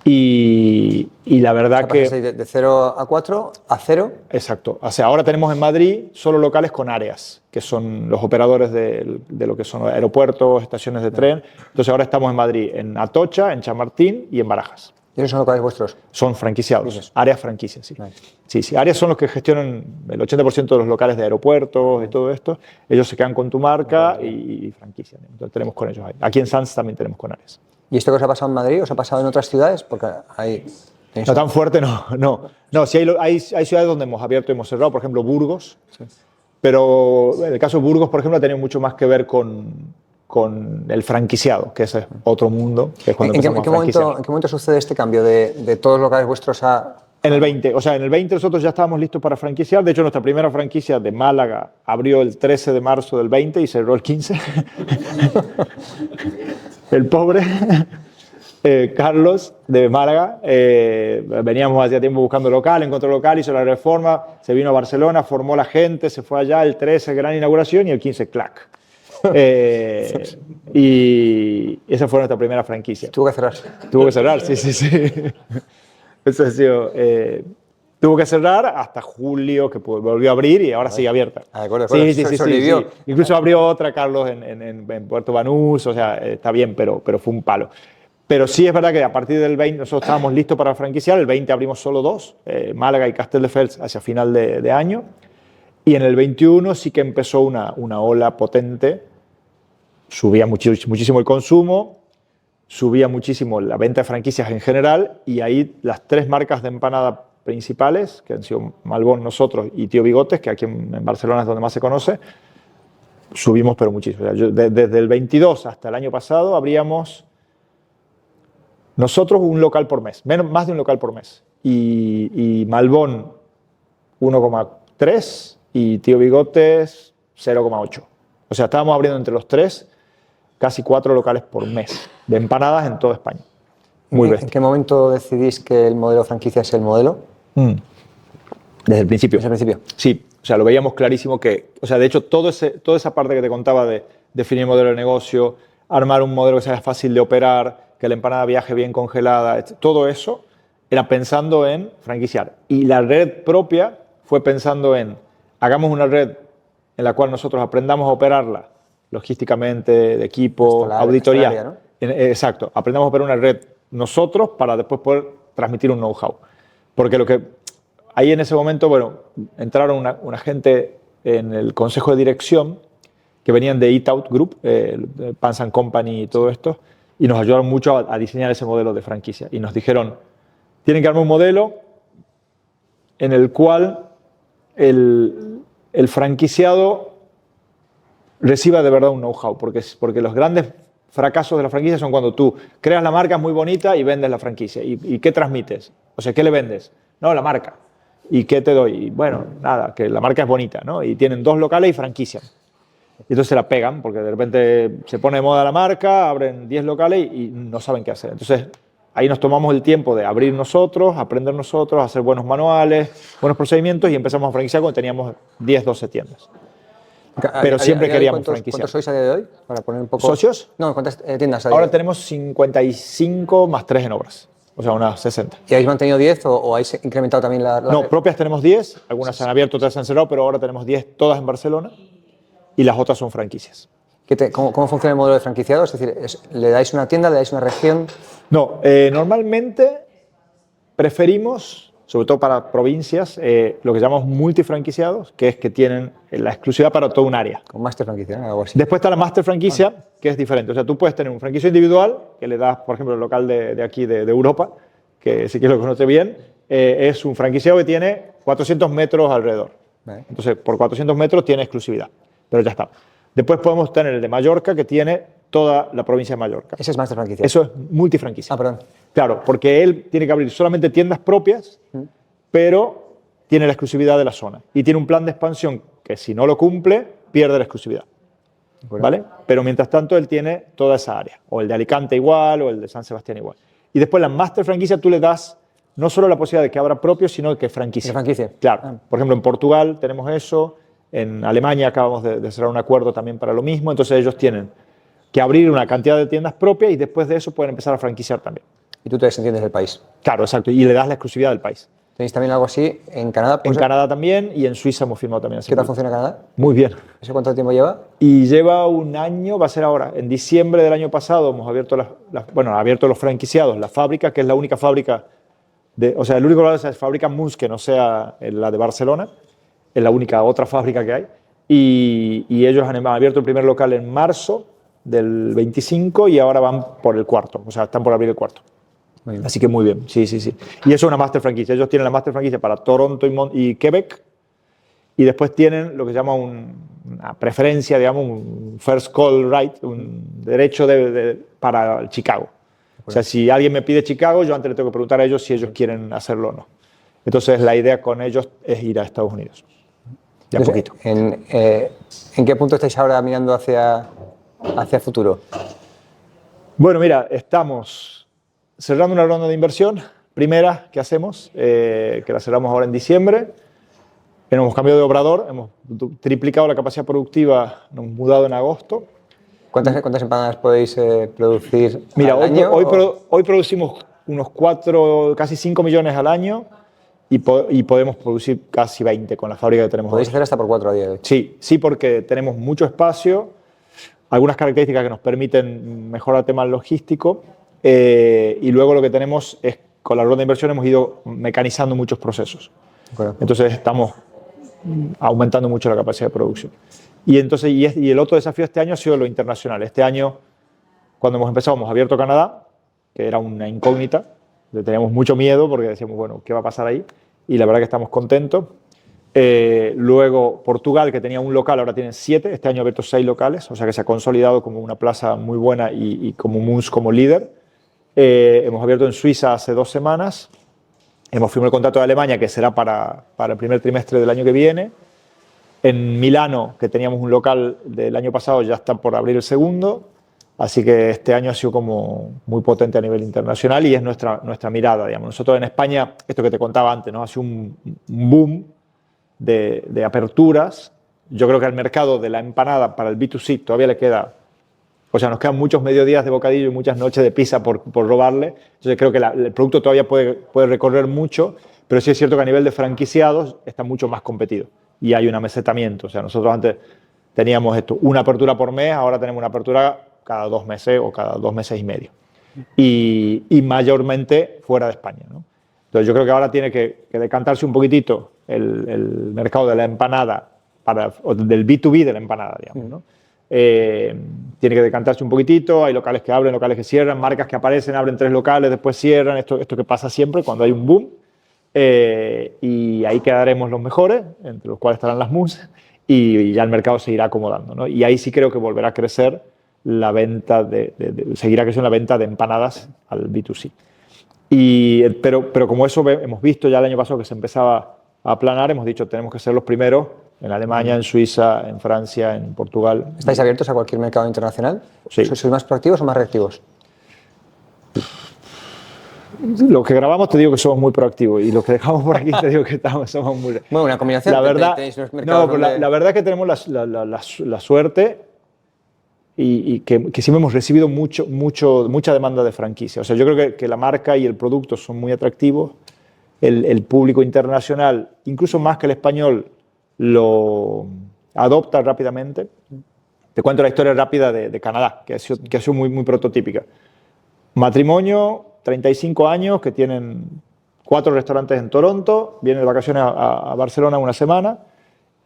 [SPEAKER 1] Y la verdad que...
[SPEAKER 3] De 0 a 4 a 0.
[SPEAKER 1] Exacto. O sea, ahora tenemos en Madrid solo locales con áreas, que son los operadores de lo que son aeropuertos, estaciones de tren. Entonces ahora estamos en Madrid, en Atocha, en Chamartín y en Barajas.
[SPEAKER 3] ¿Y esos son locales vuestros?
[SPEAKER 1] Son franquiciados, áreas franquicias, sí. Nice. Sí, áreas son los que gestionan el 80% de los locales de aeropuertos y todo esto. Ellos se quedan con tu marca y franquician. Entonces tenemos con ellos ahí. Aquí en Sanz también tenemos con áreas.
[SPEAKER 3] ¿Y esto que os ha pasado en Madrid os ha pasado en otras ciudades? Porque hay...
[SPEAKER 1] No tan fuerte, no. No, sí hay ciudades donde hemos abierto y hemos cerrado, por ejemplo, Burgos. Sí. Pero en el caso de Burgos, por ejemplo, ha tenido mucho más que ver con el franquiciado, que ese es otro mundo. Que es cuando
[SPEAKER 3] ¿En qué momento sucede este cambio de todos los locales vuestros a...?
[SPEAKER 1] En el 20. O sea, en el 20 nosotros ya estábamos listos para franquiciar. De hecho, nuestra primera franquicia de Málaga abrió el 13 de marzo del 20 y cerró el 15. El pobre Carlos de Málaga, veníamos hacía tiempo buscando local, encontró local, hizo la reforma, se vino a Barcelona, formó la gente, se fue allá, el 13 gran inauguración y el 15 clac. Y esa fue nuestra primera franquicia.
[SPEAKER 3] Tuvo que cerrar.
[SPEAKER 1] Tuvo que cerrar, sí. Eso ha sido... tuvo que cerrar hasta julio, que volvió a abrir y ahora sigue abierta.
[SPEAKER 3] De acuerdo,
[SPEAKER 1] Sí. Incluso abrió otra, Carlos, en Puerto Banús, o sea, está bien, pero fue un palo. Pero sí es verdad que a partir del 20 nosotros estábamos listos para franquiciar, el 20 abrimos solo 2, Málaga y Castelldefels hacia final de año, y en el 21 sí que empezó una ola potente, subía muchísimo el consumo, subía muchísimo la venta de franquicias en general, y ahí las 3 marcas de empanada principales, que han sido Malbón, nosotros y Tío Bigotes, que aquí en Barcelona es donde más se conoce, subimos pero muchísimo. O sea, desde el 22 hasta el año pasado abríamos nosotros un local por mes, más de un local por mes. Y Malbón 1,3 y Tío Bigotes 0,8. O sea, estábamos abriendo entre los 3 casi 4 locales por mes de empanadas en toda España. Muy bestia.
[SPEAKER 3] ¿En qué momento decidís que el modelo franquicia es el modelo?
[SPEAKER 1] Desde el principio.
[SPEAKER 3] Desde el principio.
[SPEAKER 1] Sí, o sea, lo veíamos clarísimo que, o sea, de hecho, toda esa parte que te contaba de definir modelo de negocio, armar un modelo que sea fácil de operar, que la empanada viaje bien congelada, todo eso era pensando en franquiciar. Y la red propia fue pensando en, hagamos una red en la cual nosotros aprendamos a operarla logísticamente, de equipo, auditoría.
[SPEAKER 3] Área, ¿no?
[SPEAKER 1] Exacto, aprendamos a operar una red nosotros para después poder transmitir un know-how. Porque lo que ahí en ese momento, bueno, entraron una gente en el consejo de dirección que venían de Eat Out Group, Pans & Company y todo esto, y nos ayudaron mucho a diseñar ese modelo de franquicia. Y nos dijeron, tienen que armar un modelo en el cual el franquiciado reciba de verdad un know-how, porque los grandes fracasos de la franquicia son cuando tú creas la marca, es muy bonita y vendes la franquicia. ¿Y qué transmites? O sea, ¿qué le vendes? No, la marca. ¿Y qué te doy? Y bueno, nada, que la marca es bonita, ¿no? Y tienen 2 locales y franquician. Y entonces se la pegan, porque de repente se pone de moda la marca, abren 10 locales y no saben qué hacer. Entonces, ahí nos tomamos el tiempo de abrir nosotros, aprender nosotros, hacer buenos manuales, buenos procedimientos y empezamos a franquiciar cuando teníamos 10, 12 tiendas. Pero siempre queríamos franquiciar.
[SPEAKER 3] ¿Cuántos sois a día de hoy? Para poner un poco...
[SPEAKER 1] ¿Socios?
[SPEAKER 3] No, ¿cuántas tiendas hay?
[SPEAKER 1] Ahora tenemos 55 más 3 en obras, o sea, unas 60.
[SPEAKER 3] ¿Y habéis mantenido 10 o habéis incrementado también la
[SPEAKER 1] No,
[SPEAKER 3] red?
[SPEAKER 1] propias tenemos 10, algunas se han abierto, otras se han cerrado, pero ahora tenemos 10 todas en Barcelona y las otras son franquicias.
[SPEAKER 3] ¿Cómo funciona el modelo de franquiciado? Es decir, ¿le dais una tienda, le dais una región?
[SPEAKER 1] No, normalmente preferimos, sobre todo para provincias, lo que llamamos multifranquiciados, que es que tienen la exclusividad para todo un área.
[SPEAKER 3] Con master franquicia, ¿no? Algo así.
[SPEAKER 1] Después está la master franquicia, que es diferente. O sea, tú puedes tener un franquicio individual, que le das, por ejemplo, el local de aquí, de Europa, que sí que lo conoce bien, es un franquiciado que tiene 400 metros alrededor.
[SPEAKER 3] Vale.
[SPEAKER 1] Entonces, por 400 metros tiene exclusividad, pero ya está. Después podemos tener el de Mallorca, que tiene toda la provincia de Mallorca.
[SPEAKER 3] Ese es master franquicia.
[SPEAKER 1] Eso es multifranquicia.
[SPEAKER 3] Ah, perdón.
[SPEAKER 1] Claro, porque él tiene que abrir solamente tiendas propias, pero tiene la exclusividad de la zona. Y tiene un plan de expansión que si no lo cumple, pierde la exclusividad. ¿Vale? Pero mientras tanto, él tiene toda esa área. O el de Alicante igual, o el de San Sebastián igual. Y después la master franquicia tú le das no solo la posibilidad de que abra propio, sino que franquicie.
[SPEAKER 3] ¿De franquicia?
[SPEAKER 1] Claro. Por ejemplo, en Portugal tenemos eso. En Alemania acabamos de cerrar un acuerdo también para lo mismo. Entonces ellos tienen que abrir una cantidad de tiendas propias y después de eso pueden empezar a franquiciar también.
[SPEAKER 3] Y tú te desentiendes del país.
[SPEAKER 1] Claro, exacto. Y le das la exclusividad del país.
[SPEAKER 3] ¿Tenéis también algo así en Canadá?
[SPEAKER 1] En Canadá también y en Suiza hemos firmado también.
[SPEAKER 3] ¿Qué tal funciona Canadá?
[SPEAKER 1] Muy bien.
[SPEAKER 3] ¿Eso cuánto tiempo lleva?
[SPEAKER 1] Y lleva un año, va a ser ahora. En diciembre del año pasado hemos abierto abierto los franquiciados, la fábrica, que es la única fábrica, o sea, el único lugar es fábrica Mus que no sea la de Barcelona, es la única otra fábrica que hay. Y ellos han abierto el primer local en marzo del 25 y ahora van por el cuarto, o sea, están por abrir el cuarto. Así que muy bien, sí. Y eso es una master franquicia. Ellos tienen la master franquicia para Toronto y Quebec y después tienen lo que se llama una preferencia, digamos, un first call right, un derecho para Chicago. O sea, si alguien me pide Chicago, yo antes le tengo que preguntar a ellos si ellos quieren hacerlo o no. Entonces, la idea con ellos es ir a Estados Unidos. Ya un poquito.
[SPEAKER 3] ¿En qué punto estáis ahora mirando hacia futuro?
[SPEAKER 1] Bueno, mira, estamos cerrando una ronda de inversión, primera que hacemos, que la cerramos ahora en diciembre. Hemos cambiado de obrador, hemos triplicado la capacidad productiva, nos hemos mudado en agosto.
[SPEAKER 3] ¿Cuántas empanadas podéis producir
[SPEAKER 1] Mira,
[SPEAKER 3] al año?
[SPEAKER 1] hoy producimos unos 4, casi 5 millones al año y podemos producir casi 20 con la fábrica que tenemos.
[SPEAKER 3] Podéis
[SPEAKER 1] hoy.
[SPEAKER 3] hacer hasta por 4 a día de hoy.
[SPEAKER 1] Sí, porque tenemos mucho espacio, algunas características que nos permiten mejorar el tema logístico y luego lo que tenemos es, con la ronda de inversión hemos ido mecanizando muchos procesos.
[SPEAKER 3] Correcto.
[SPEAKER 1] Entonces estamos aumentando mucho la capacidad de producción. Y el otro desafío este año ha sido lo internacional. Este año, cuando hemos empezado, hemos abierto Canadá, que era una incógnita, le teníamos mucho miedo porque decíamos, bueno, ¿qué va a pasar ahí? Y la verdad que estamos contentos. Luego Portugal, que tenía un local, ahora tiene 7, este año ha abierto 6 locales, o sea que se ha consolidado como una plaza muy buena y como Munz como líder. Hemos abierto en Suiza hace 2 semanas, hemos firmado el contrato de Alemania que será para el primer trimestre del año que viene. En Milano, que teníamos un local del año pasado, ya está por abrir el segundo, así que este año ha sido como muy potente a nivel internacional y es nuestra mirada, digamos. Nosotros en España, esto que te contaba antes, ¿no? Ha sido un boom de aperturas. Yo creo que al mercado de la empanada para el B2C todavía le queda, o sea, nos quedan muchos mediodías de bocadillo y muchas noches de pizza por robarle. Entonces creo que el producto todavía puede recorrer mucho, pero sí es cierto que a nivel de franquiciados está mucho más competido y hay un amesetamiento. O sea, nosotros antes teníamos una apertura por mes, ahora tenemos una apertura cada 2 meses o cada 2 meses y medio. Y mayormente fuera de España, ¿no? Entonces yo creo que ahora tiene que decantarse un poquitito el mercado de la empanada, o del B2B de la empanada, digamos, ¿no? Tiene que decantarse un poquitito, hay locales que abren, locales que cierran, marcas que aparecen, abren 3 locales, después cierran, esto que pasa siempre cuando hay un boom. Y ahí quedaremos los mejores, entre los cuales estarán las Munz, y ya el mercado se irá acomodando, ¿no? Y ahí sí creo que volverá a crecer la venta seguirá creciendo la venta de empanadas al B2C. Pero como eso hemos visto ya el año pasado que se empezaba a aplanar, hemos dicho tenemos que ser los primeros en Alemania, en Suiza, en Francia, en Portugal.
[SPEAKER 3] ¿Estáis abiertos a cualquier mercado internacional?
[SPEAKER 1] Sí.
[SPEAKER 3] ¿Sois más proactivos o más reactivos?
[SPEAKER 1] Lo que grabamos te digo que somos muy proactivos y lo que dejamos por aquí te digo que somos muy...
[SPEAKER 3] Bueno, una combinación.
[SPEAKER 1] La verdad,
[SPEAKER 3] tenéis unos mercados
[SPEAKER 1] la verdad es que tenemos la suerte y que siempre hemos recibido mucha demanda de franquicia. O sea, yo creo que la marca y el producto son muy atractivos. El público internacional, incluso más que el español, lo adopta rápidamente. Te cuento la historia rápida de Canadá, que ha sido muy prototípica. Matrimonio, 35 años, que tienen 4 restaurantes en Toronto, vienen de vacaciones a Barcelona una semana,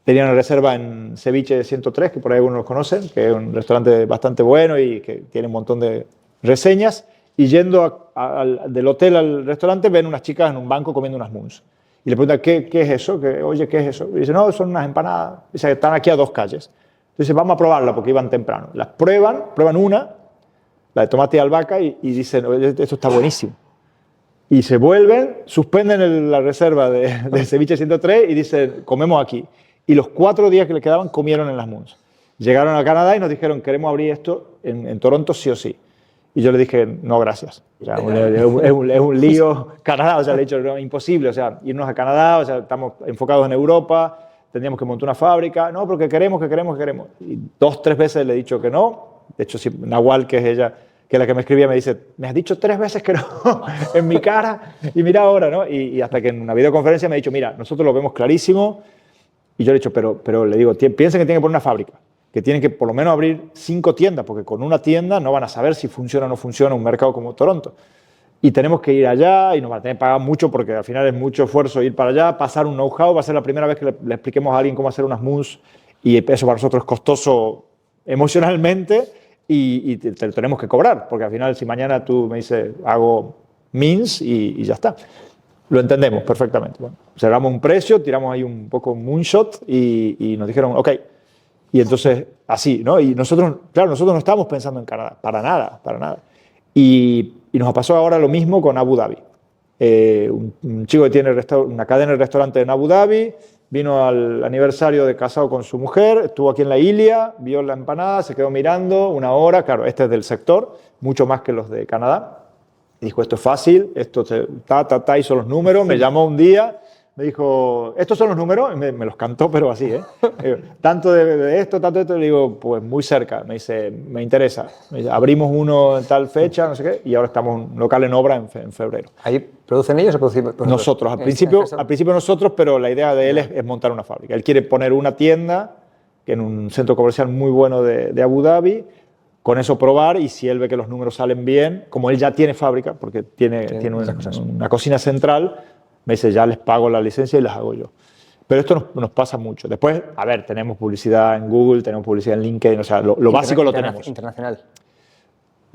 [SPEAKER 1] tenían una reserva en Ceviche 103, que por ahí algunos los conocen, que es un restaurante bastante bueno y que tiene un montón de reseñas, y yendo del hotel al restaurante ven unas chicas en un banco comiendo unas Munz. Y le preguntan, ¿qué es eso? Oye, ¿qué es eso? Y dice, no, son unas empanadas. Dice, están aquí a 2 calles. Entonces, vamos a probarla porque iban temprano. Las prueban una, la de tomate y albahaca, y dicen, oye, esto está buenísimo. Y se vuelven, suspenden la reserva de Ceviche 103 y dicen, comemos aquí. Y los 4 días que les quedaban comieron en las Munz. Llegaron a Canadá y nos dijeron, queremos abrir esto en Toronto sí o sí. Y yo le dije, no, gracias. O sea, es un lío Canadá, o sea, le he dicho, no, imposible, o sea, irnos a Canadá, o sea, estamos enfocados en Europa, tendríamos que montar una fábrica, no, porque queremos. Y 2, 3 veces le he dicho que no. De hecho, si Nahual, que es ella, que es la que me escribía, me dice, me has dicho 3 veces que no en mi cara, y mira ahora, ¿no? Y hasta que en una videoconferencia me ha dicho, mira, nosotros lo vemos clarísimo, y yo le he dicho, pero le digo, piensen que tienen que poner una fábrica, que tienen que por lo menos abrir 5 tiendas, porque con una tienda no van a saber si funciona o no funciona un mercado como Toronto. Y tenemos que ir allá y nos van a tener que pagar mucho porque al final es mucho esfuerzo ir para allá, pasar un know-how, va a ser la primera vez que le expliquemos a alguien cómo hacer unas Munz y eso para nosotros es costoso emocionalmente y te lo tenemos que cobrar, porque al final si mañana tú me dices hago Mince y ya está. Lo entendemos perfectamente. Bueno, cerramos un precio, tiramos ahí un poco un moonshot y nos dijeron, ok. Y entonces, así, ¿no? Y nosotros no estábamos pensando en Canadá, para nada. Y nos pasó ahora lo mismo con Abu Dhabi. Un chico que tiene una cadena de restaurantes en Abu Dhabi, vino al aniversario de casado con su mujer, estuvo aquí en la Ilia, vio la empanada, se quedó mirando 1 hora, claro, este es del sector, mucho más que los de Canadá. Y dijo, esto es fácil, esto hizo los números, me llamó un día, me dijo, estos son los números, y me los cantó, pero así, tanto de esto, tanto de esto, le digo, pues muy cerca, me dice, me interesa. Me dice, abrimos uno en tal fecha, no sé qué, y ahora estamos en un local en obra en febrero.
[SPEAKER 3] ¿Ahí producen ellos o producimos vosotros?
[SPEAKER 1] Nosotros, al principio nosotros, pero la idea de él es montar una fábrica. Él quiere poner una tienda en un centro comercial muy bueno de Abu Dhabi, con eso probar, y si él ve que los números salen bien, como él ya tiene fábrica, porque tiene una cocina central, me dice, ya les pago la licencia y las hago yo. Pero esto nos pasa mucho. Después, a ver, tenemos publicidad en Google, tenemos publicidad en LinkedIn, o sea, lo básico lo tenemos.
[SPEAKER 3] Internacional.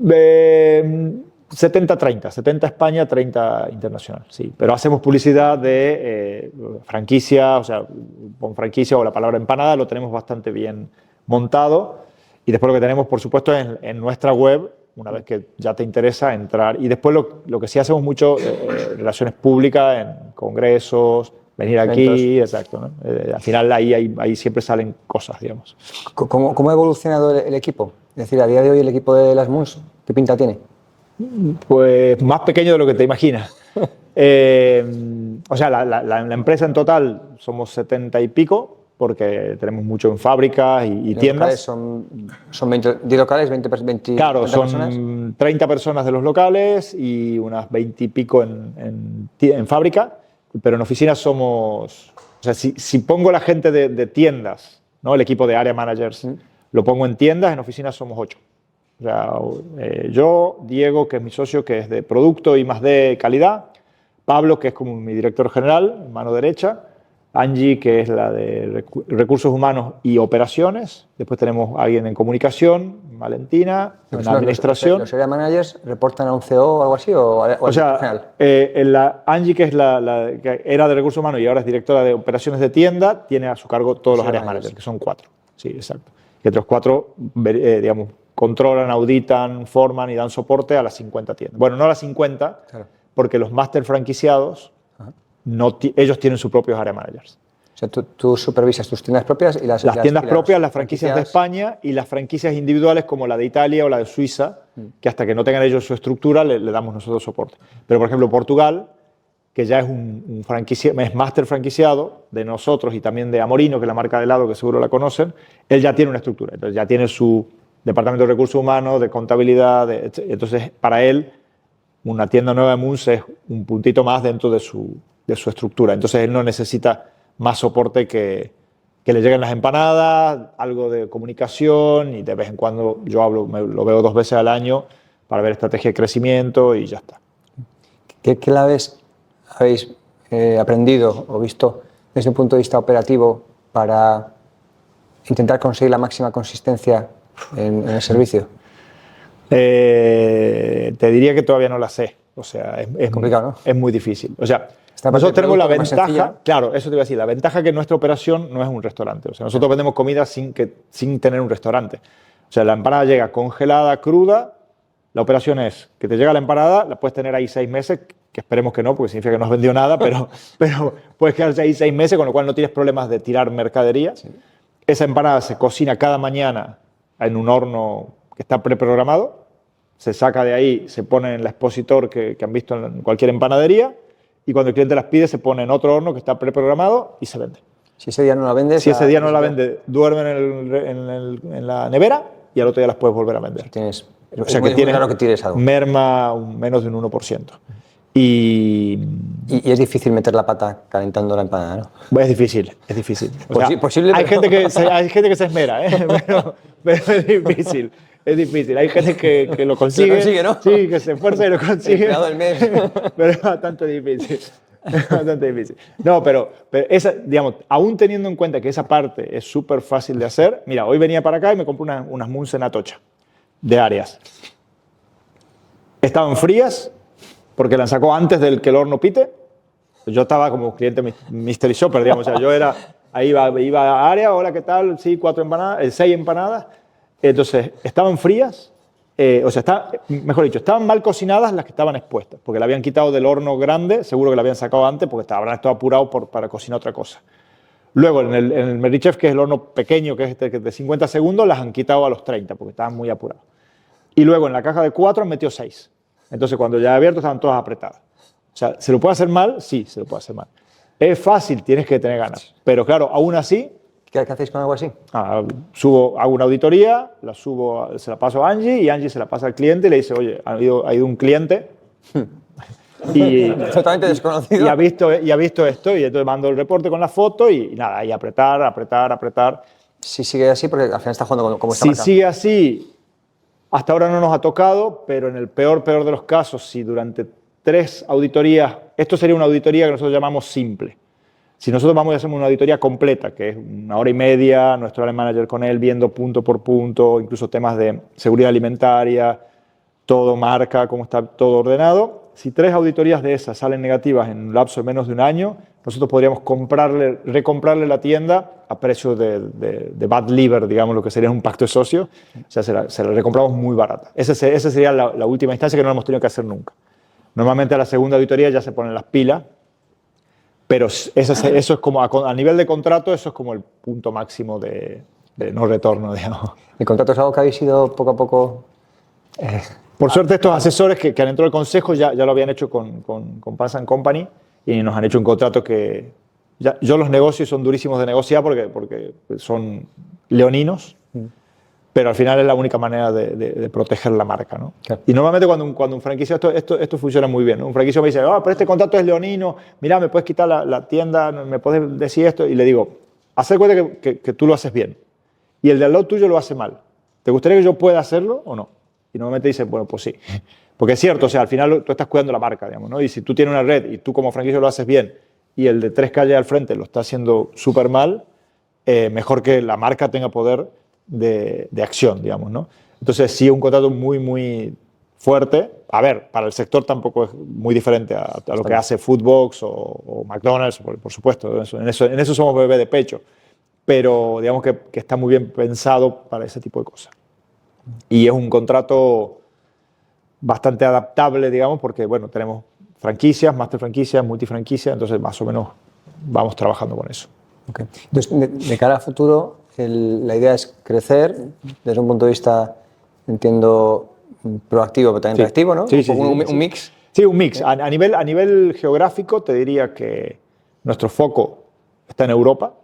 [SPEAKER 1] 70-30, 70 España, 30 internacional, sí. Pero hacemos publicidad de franquicia, o sea, con franquicia o la palabra empanada lo tenemos bastante bien montado. Y después lo que tenemos, por supuesto, es en nuestra web, una vez que ya te interesa entrar. Y después lo que sí hacemos mucho, relaciones públicas, en congresos, venir aquí, exacto, ¿no? Al final ahí siempre salen cosas, digamos.
[SPEAKER 3] ¿Cómo ha evolucionado el equipo? Es decir, a día de hoy el equipo de las Moons, ¿qué pinta tiene?
[SPEAKER 1] Pues más pequeño de lo que te imaginas. O sea, la empresa en total somos 70 y pico, porque tenemos mucho en fábricas y tiendas.
[SPEAKER 3] Son 20 locales, 20
[SPEAKER 1] claro, son
[SPEAKER 3] personas.
[SPEAKER 1] 30 personas de los locales y unas 20 y pico en fábrica, pero en oficinas somos... O sea, si pongo la gente de tiendas, ¿no? El equipo de area managers, lo pongo en tiendas, en oficinas somos 8. O sea, yo, Diego, que es mi socio, que es de producto y más de calidad, Pablo, que es como mi director general, mano derecha, Angie, que es la de recursos humanos y operaciones. Después tenemos a alguien en comunicación, Valentina, en administración.
[SPEAKER 3] ¿Los area managers reportan a un CEO o algo así? O
[SPEAKER 1] sea, Angie, que es que era de recursos humanos y ahora es directora de operaciones de tienda, tiene a su cargo todos los áreas managers, que son 4. Sí, exacto. Y entre los 4, digamos, controlan, auditan, forman y dan soporte a las 50 tiendas. Bueno, no a las 50, claro, porque los máster franquiciados, ellos tienen sus propios area managers.
[SPEAKER 3] O sea, tú supervisas tus tiendas propias y las
[SPEAKER 1] tiendas propias, las franquicias de España y las franquicias individuales como la de Italia o la de Suiza, que hasta que no tengan ellos su estructura le damos nosotros soporte. Pero, por ejemplo, Portugal, que ya es es máster franquiciado de nosotros y también de Amorino, que es la marca de helado que seguro la conocen, él ya tiene una estructura. Entonces ya tiene su departamento de recursos humanos, de contabilidad. Entonces, para él, una tienda nueva de Moons es un puntito más dentro de su estructura. Entonces, él no necesita más soporte que le lleguen las empanadas, algo de comunicación, y de vez en cuando yo lo veo 2 veces al año para ver estrategia de crecimiento y ya está.
[SPEAKER 3] ¿Qué claves habéis aprendido o visto desde un punto de vista operativo para intentar conseguir la máxima consistencia en el servicio?
[SPEAKER 1] Te diría que todavía no la sé. O sea, es complicado, ¿no? Es muy difícil. O sea, nosotros tenemos la ventaja, claro, eso te iba a decir, la ventaja que nuestra operación no es un restaurante. O sea, nosotros vendemos comida sin tener un restaurante. O sea, la empanada llega congelada, cruda. La operación es que te llega la empanada, la puedes tener ahí 6 meses, que esperemos que no, porque significa que no has vendido nada, pero puedes quedarse ahí 6 meses, con lo cual no tienes problemas de tirar mercadería. Sí. Esa empanada se cocina cada mañana en un horno que está preprogramado, se saca de ahí, se pone en el expositor que han visto en cualquier empanadería, y cuando el cliente las pide se pone en otro horno que está preprogramado y se vende.
[SPEAKER 3] Si ese día no la vendes...
[SPEAKER 1] Si ese día no la vende, duermen en la nevera y al otro día las puedes volver a vender.
[SPEAKER 3] O sea, que tiene que tires algo.
[SPEAKER 1] Merma menos de un 1%. Y
[SPEAKER 3] es difícil meter la pata calentando la empanada, ¿no?
[SPEAKER 1] Es difícil, es difícil. O sea,
[SPEAKER 3] posible,
[SPEAKER 1] hay gente que se esmera, pero es difícil. Es difícil. Hay gente que lo consigue.
[SPEAKER 3] Lo consigue, ¿no?
[SPEAKER 1] Sí, que se esfuerza y lo consigue.
[SPEAKER 3] Del mes.
[SPEAKER 1] Pero es bastante difícil. Es bastante difícil. No, pero esa, digamos, aún teniendo en cuenta que esa parte es súper fácil de hacer, mira, hoy venía para acá y me compré unas Moons en Atocha, de Arias. Estaban frías, porque las sacó antes del que el horno pite. Yo estaba como cliente mystery shopper, digamos. O sea, yo iba a área, hola, ¿qué tal? Sí, 6 empanadas. Entonces, estaban frías, o sea, mejor dicho, estaban mal cocinadas las que estaban expuestas, porque la habían quitado del horno grande, seguro que la habían sacado antes, porque habrán estado apurados para cocinar otra cosa. Luego, en el Merrichef, que es el horno pequeño, que es de 50 segundos, las han quitado a los 30, porque estaban muy apurados. Y luego, en la caja de 4, han metido 6. Entonces, cuando ya he abierto, estaban todas apretadas. O sea, ¿se lo puede hacer mal? Sí, se lo puede hacer mal. Es fácil, tienes que tener ganas. Pero claro, aún así,
[SPEAKER 3] ¿Qué hacéis con algo así?
[SPEAKER 1] hago una auditoría, se la paso a Angie y Angie se la pasa al cliente y le dice, oye, ha ido un cliente y,
[SPEAKER 3] Totalmente desconocido.
[SPEAKER 1] y ha visto esto y entonces mando el reporte con la foto y nada, y apretar.
[SPEAKER 3] Si sigue así, porque al final está jugando como esta
[SPEAKER 1] Si
[SPEAKER 3] marca.
[SPEAKER 1] sigue así, hasta ahora no nos ha tocado, pero en el peor de los casos, si durante 3 auditorías, esto sería una auditoría que nosotros llamamos simple. Si nosotros vamos y hacemos una auditoría completa, que es 1 hora y media, nuestro area manager con él viendo punto por punto, incluso temas de seguridad alimentaria, todo marca, cómo está todo ordenado. Si 3 auditorías de esas salen negativas en un lapso de menos de 1 año, nosotros podríamos recomprarle la tienda a precio de bad liver, digamos, lo que sería un pacto de socios. O sea, se la recompramos muy barata. Esa sería la última instancia que no hemos tenido que hacer nunca. Normalmente a la segunda auditoría ya se ponen las pilas, pero eso es como, a nivel de contrato, eso es como el punto máximo de no retorno, digamos.
[SPEAKER 3] ¿El contrato es algo que habéis ido poco a poco?
[SPEAKER 1] Por suerte, estos asesores que han entrado al consejo ya lo habían hecho con Pans & Company y nos han hecho un contrato que... yo los negocios son durísimos de negociar porque son leoninos, pero al final es la única manera de proteger la marca, ¿no?
[SPEAKER 3] Claro.
[SPEAKER 1] Y normalmente cuando un franquicia, esto funciona muy bien, ¿no? Un franquicia me dice, pero este contrato es leonino, mira, me puedes quitar la tienda, me puedes decir esto, y le digo, haz cuenta que tú lo haces bien y el de al lado tuyo lo hace mal. ¿Te gustaría que yo pueda hacerlo o no? Y normalmente dice, bueno, pues sí. Porque es cierto, o sea, al final tú estás cuidando la marca, digamos, ¿no? Y si tú tienes una red y tú como franquicia lo haces bien y el de 3 calles al frente lo está haciendo súper mal, mejor que la marca tenga poder de acción, digamos, ¿no? Entonces sí, un contrato muy, muy fuerte. A ver, para el sector tampoco es muy diferente a lo que hace Foodbox o McDonald's, por supuesto. En eso somos bebé de pecho. Pero digamos que está muy bien pensado para ese tipo de cosas. Y es un contrato bastante adaptable, digamos, porque bueno, tenemos franquicias, master franquicias, multifranquicias, entonces más o menos vamos trabajando con eso.
[SPEAKER 3] Okay. Entonces, de cara a futuro, la idea es crecer desde un punto de vista, entiendo, proactivo, pero también reactivo, ¿no?
[SPEAKER 1] Sí,
[SPEAKER 3] Un mix.
[SPEAKER 1] Sí, un mix. A nivel geográfico te diría que nuestro foco está en Europa.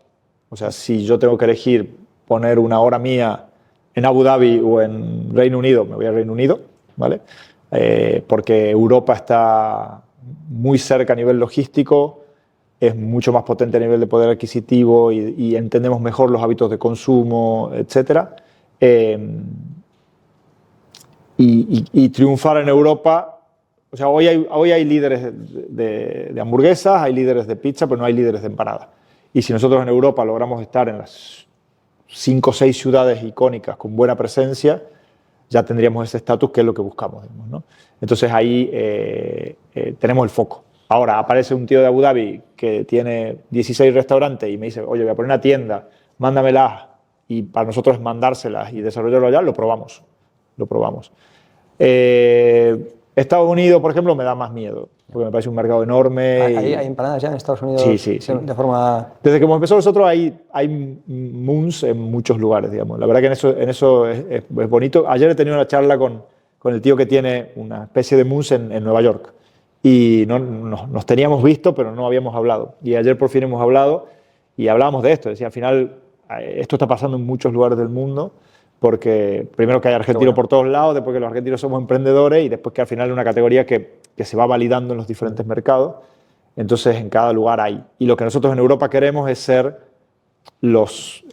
[SPEAKER 1] O sea, si yo tengo que elegir poner una hora mía en Abu Dhabi o en Reino Unido, me voy a Reino Unido, ¿vale? Porque Europa está muy cerca a nivel logístico, es mucho más potente a nivel de poder adquisitivo y entendemos mejor los hábitos de consumo, etc. Y triunfar en Europa, o sea, hoy hay líderes de hamburguesas, hay líderes de pizza, pero no hay líderes de empanadas. Y si nosotros en Europa logramos estar en las 5 o 6 ciudades icónicas con buena presencia, ya tendríamos ese estatus que es lo que buscamos, digamos, ¿no? Entonces ahí tenemos el foco. Ahora aparece un tío de Abu Dhabi que tiene 16 restaurantes y me dice, oye, voy a poner una tienda, mándamelas, y para nosotros es mandárselas y desarrollarlo allá, lo probamos. Estados Unidos, por ejemplo, me da más miedo, porque me parece un mercado enorme.
[SPEAKER 3] ¿Hay empanadas ya en Estados Unidos?
[SPEAKER 1] Sí.
[SPEAKER 3] De forma...
[SPEAKER 1] Desde que hemos empezado nosotros hay moons en muchos lugares, digamos. La verdad que en eso es bonito. Ayer he tenido una charla con el tío que tiene una especie de moons en Nueva York. Y nos teníamos visto, pero no habíamos hablado. Y ayer por fin hemos hablado y hablábamos de esto. Decía, al final, esto está pasando en muchos lugares del mundo, porque primero que hay argentinos por todos lados, después que los argentinos somos emprendedores y después que al final es una categoría que se va validando en los diferentes mercados. Entonces, en cada lugar hay. Y lo que nosotros en Europa queremos es ser los,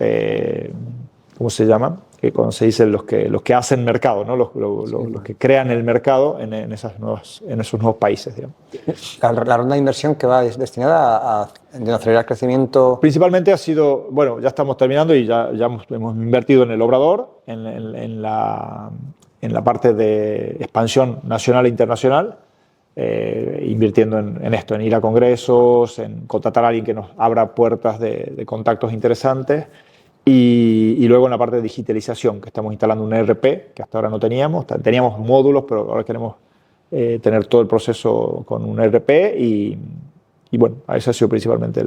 [SPEAKER 1] ¿cómo se llaman? Cuando se dice los que hacen mercado, ¿no? Los que crean el mercado en esos nuevos países, digamos.
[SPEAKER 3] La ronda de inversión que va destinada a acelerar el crecimiento.
[SPEAKER 1] Principalmente ha sido, bueno, ya estamos terminando y ya hemos invertido en el Obrador, en la parte de expansión nacional e internacional, invirtiendo en esto, en ir a congresos, en contratar a alguien que nos abra puertas de contactos interesantes. Y luego en la parte de digitalización, que estamos instalando un ERP, que hasta ahora no teníamos. Teníamos módulos, pero ahora queremos tener todo el proceso con un ERP y bueno, esa ha sido principalmente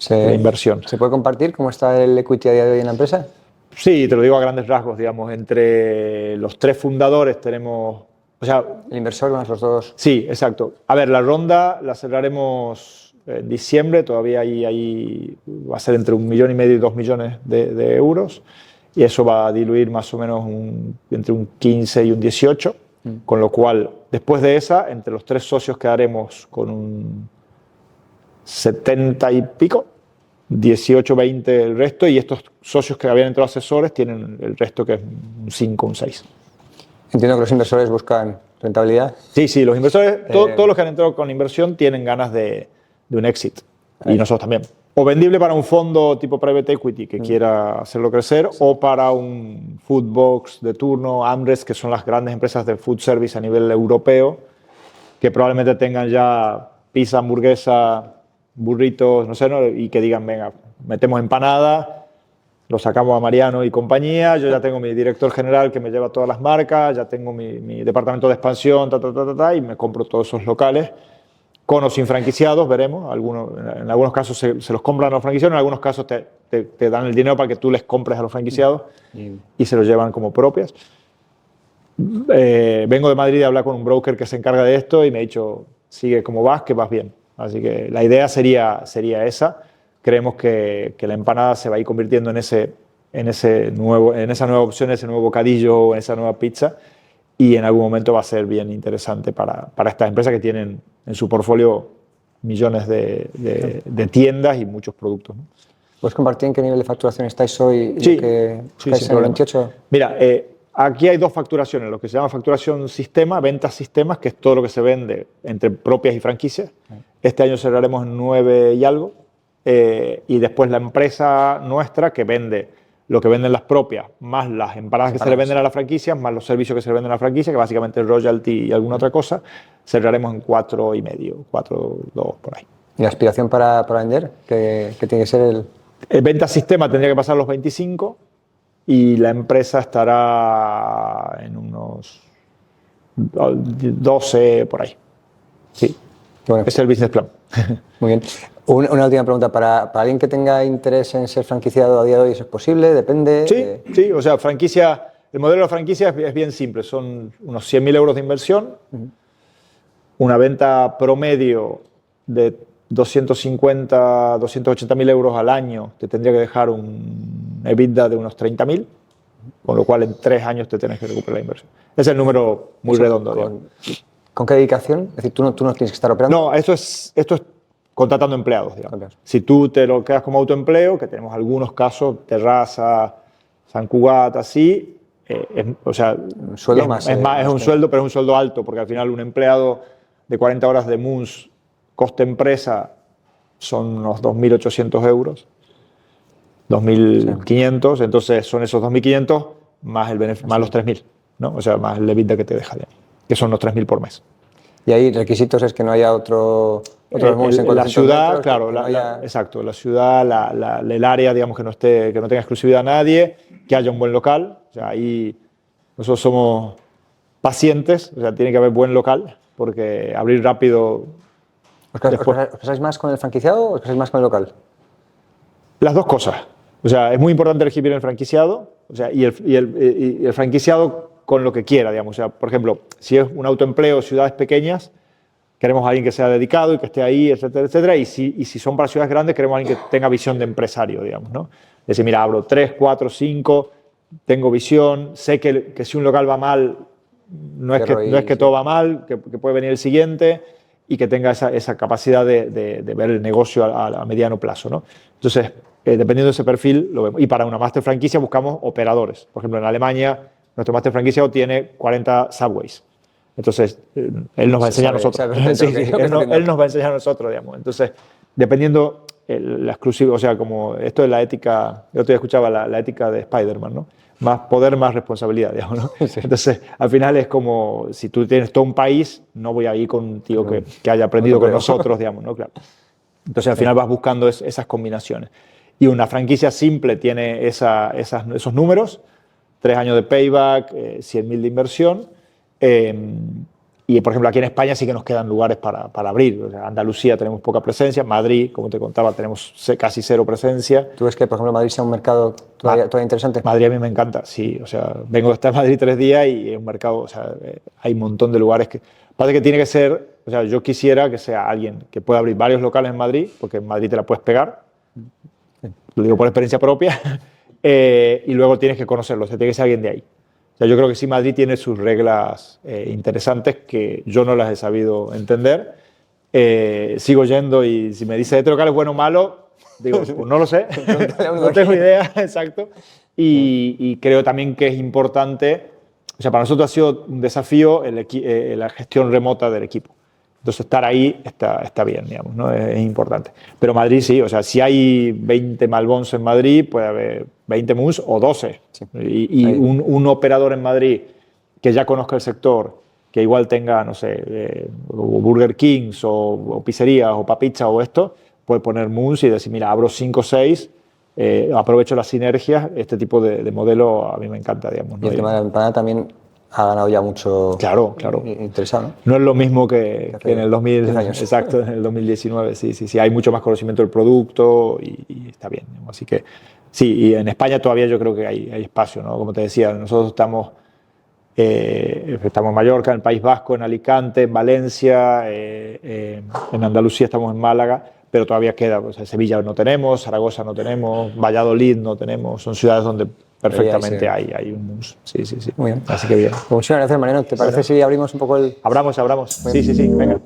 [SPEAKER 1] la inversión.
[SPEAKER 3] ¿Se puede compartir cómo está el equity a día de hoy en la empresa?
[SPEAKER 1] Sí, te lo digo a grandes rasgos, digamos. Entre los 3 fundadores tenemos... O sea,
[SPEAKER 3] el inversor más los 2.
[SPEAKER 1] Sí, exacto. A ver, la ronda la cerraremos en diciembre, todavía ahí va a ser entre 1,5 millones y 2 millones de euros, y eso va a diluir más o menos entre un 15 y un 18, con lo cual, después de esa, entre los 3 socios quedaremos con un 70 y pico, 18, 20 el resto, y estos socios que habían entrado asesores tienen el resto, que es un 5, un 6.
[SPEAKER 3] Entiendo que los inversores buscan rentabilidad.
[SPEAKER 1] Sí, los inversores, todos los que han entrado con inversión tienen ganas de un exit, y nosotros también. O vendible para un fondo tipo private equity que quiera hacerlo crecer, o para un Foodbox de turno, AmRest, que son las grandes empresas de food service a nivel europeo, que probablemente tengan ya pizza, hamburguesa, burritos, no sé, ¿no? Y que digan, venga, metemos empanada, lo sacamos a Mariano y compañía, yo ya tengo mi director general que me lleva todas las marcas, ya tengo mi departamento de expansión, y me compro todos esos locales, con o sin franquiciados, veremos. En algunos casos se los compran a los franquiciados, en algunos casos te dan el dinero para que tú les compres a los franquiciados y se los llevan como propias. Vengo de Madrid a hablar con un broker que se encarga de esto y me ha dicho, sigue como vas, que vas bien. Así que la idea sería esa. Creemos que la empanada se va a ir convirtiendo en esa nueva opción, ese nuevo bocadillo, en esa nueva pizza, y en algún momento va a ser bien interesante para estas empresas que tienen en su portfolio millones de tiendas y muchos productos, ¿no?
[SPEAKER 3] ¿Puedes compartir en qué nivel de facturación estáis hoy?
[SPEAKER 1] Sí,
[SPEAKER 3] ¿Estáis en el 28?
[SPEAKER 1] Mira, aquí hay 2 facturaciones, lo que se llama facturación sistema, ventas sistemas, que es todo lo que se vende entre propias y franquicias. Este año cerraremos en 9 y algo. Y después la empresa nuestra, que vende lo que venden las propias, más las empanadas que se le venden a las franquicias, más los servicios que se le venden a la franquicia, que básicamente es royalty y alguna otra cosa, cerraremos en 4,5, 4,2 por ahí.
[SPEAKER 3] ¿Y la aspiración para vender? ¿Qué tiene que ser
[SPEAKER 1] el venta sistema tendría que pasar los 25 y la empresa estará en unos 12 por ahí. Sí,
[SPEAKER 3] bueno,
[SPEAKER 1] es el business plan.
[SPEAKER 3] Muy bien. Una última pregunta. ¿Para alguien que tenga interés en ser franquiciado a día de hoy, ¿eso es posible? ¿Depende?
[SPEAKER 1] Sí, o sea, el modelo de la franquicia es bien simple. Son unos 100.000 euros de inversión, una venta promedio de 250, 280.000 euros al año, te tendría que dejar un EBITDA de unos 30.000, con lo cual en 3 años te tienes que recuperar la inversión. Es el número muy redondo.
[SPEAKER 3] ¿Con qué dedicación? Es decir, tú no tienes que estar operando.
[SPEAKER 1] No, esto es contratando empleados, digamos. Si tú te lo quedas como autoempleo, que tenemos algunos casos, Terrassa, Sant Cugat, así, o sea,
[SPEAKER 3] un sueldo
[SPEAKER 1] es un sueldo, pero es un sueldo alto, porque al final un empleado de 40 horas de MUNS, coste empresa, son unos 2.800 euros, 2.500, entonces son esos 2.500 más los 3.000, ¿no? O sea, más el EBITDA que te deja, que son los 3.000 por mes.
[SPEAKER 3] Y ahí requisitos es que no haya otros MUNS en
[SPEAKER 1] la ciudad,
[SPEAKER 3] metros,
[SPEAKER 1] claro, exacto, la ciudad, el área, digamos, que no tenga exclusividad a nadie, que haya un buen local. O sea, ahí nosotros somos pacientes, o sea, tiene que haber buen local, porque abrir rápido.
[SPEAKER 3] ¿Os casáis más con el franquiciado o os casáis más con el local?
[SPEAKER 1] Las dos cosas. O sea, es muy importante elegir bien el franquiciado, o sea, y el franquiciado con lo que quiera, digamos. O sea, por ejemplo, si es un autoempleo, ciudades pequeñas, queremos a alguien que sea dedicado y que esté ahí, etcétera, etcétera. Y si son para ciudades grandes, queremos a alguien que tenga visión de empresario, digamos, ¿no? Es decir, mira, abro 3, 4, 5, tengo visión, sé que si un local va mal, no es que todo va mal, que puede venir el siguiente, y que tenga esa capacidad de ver el negocio a mediano plazo, ¿no? Entonces, dependiendo de ese perfil, lo vemos. Y para una master franquicia buscamos operadores. Por ejemplo, en Alemania, nuestro master franquiciado tiene 40 subways. Entonces, él nos va a enseñar a nosotros. Él nos va a enseñar a nosotros, digamos. Entonces, dependiendo la exclusiva, o sea, como esto es la ética, yo te escuchaba la ética de Spider-Man, ¿no? Más poder, más responsabilidad, digamos, ¿no? Sí. Entonces, al final es como, si tú tienes todo un país, no voy a ir con un tío que haya aprendido con nosotros, digamos, ¿no? Claro. Entonces, al final vas buscando esas combinaciones. Y una franquicia simple tiene esos números, 3 años de payback, 100.000 de inversión. Y, por ejemplo, aquí en España sí que nos quedan lugares para abrir. O sea, Andalucía tenemos poca presencia, Madrid, como te contaba, tenemos casi 0 presencia.
[SPEAKER 3] ¿Tú ves que, por ejemplo, Madrid sea un mercado todavía interesante?
[SPEAKER 1] Madrid a mí me encanta, sí. O sea, vengo de estar en Madrid 3 días y es un mercado, o sea, hay un montón de lugares que... Pasa que tiene que ser, o sea, yo quisiera que sea alguien que pueda abrir varios locales en Madrid, porque en Madrid te la puedes pegar, lo digo por experiencia propia, y luego tienes que conocerlo, o sea, tiene que ser alguien de ahí. O sea, yo creo que sí, Madrid tiene sus reglas interesantes que yo no las he sabido entender. Sigo yendo y si me dice este local es bueno o malo, digo, pues no lo sé, no tengo idea, exacto. Y creo también que es importante, o sea, para nosotros ha sido un desafío la gestión remota del equipo. Entonces, estar ahí está bien, digamos, ¿no? Es importante. Pero Madrid sí, o sea, si hay 20 Malbons en Madrid, puede haber 20 Moons o 12. Sí. Y un operador en Madrid que ya conozca el sector, que igual tenga, no sé, Burger Kings o pizzerías o Papizza o esto, puede poner Moons y decir, mira, abro 5 o 6, aprovecho las sinergias. Este tipo de modelo a mí me encanta, digamos, ¿no?
[SPEAKER 3] Y el tema de la empanada también ha ganado ya mucho.
[SPEAKER 1] Claro.
[SPEAKER 3] Interesado, ¿no?
[SPEAKER 1] No es lo mismo que en el exacto, en el 2019, sí. Hay mucho más conocimiento del producto y está bien. Así que sí, y en España todavía yo creo que hay espacio, ¿no? Como te decía, nosotros estamos en Mallorca, en el País Vasco, en Alicante, en Valencia, en Andalucía estamos en Málaga, pero todavía queda. O sea, Sevilla no tenemos, Zaragoza no tenemos, Valladolid no tenemos, son ciudades donde perfectamente hay un MUS. Sí.
[SPEAKER 3] Muy bien.
[SPEAKER 1] Así que bien.
[SPEAKER 3] Pues muchas gracias, Mariano. ¿Te parece si abrimos un poco el...?
[SPEAKER 1] Abramos. Sí, venga.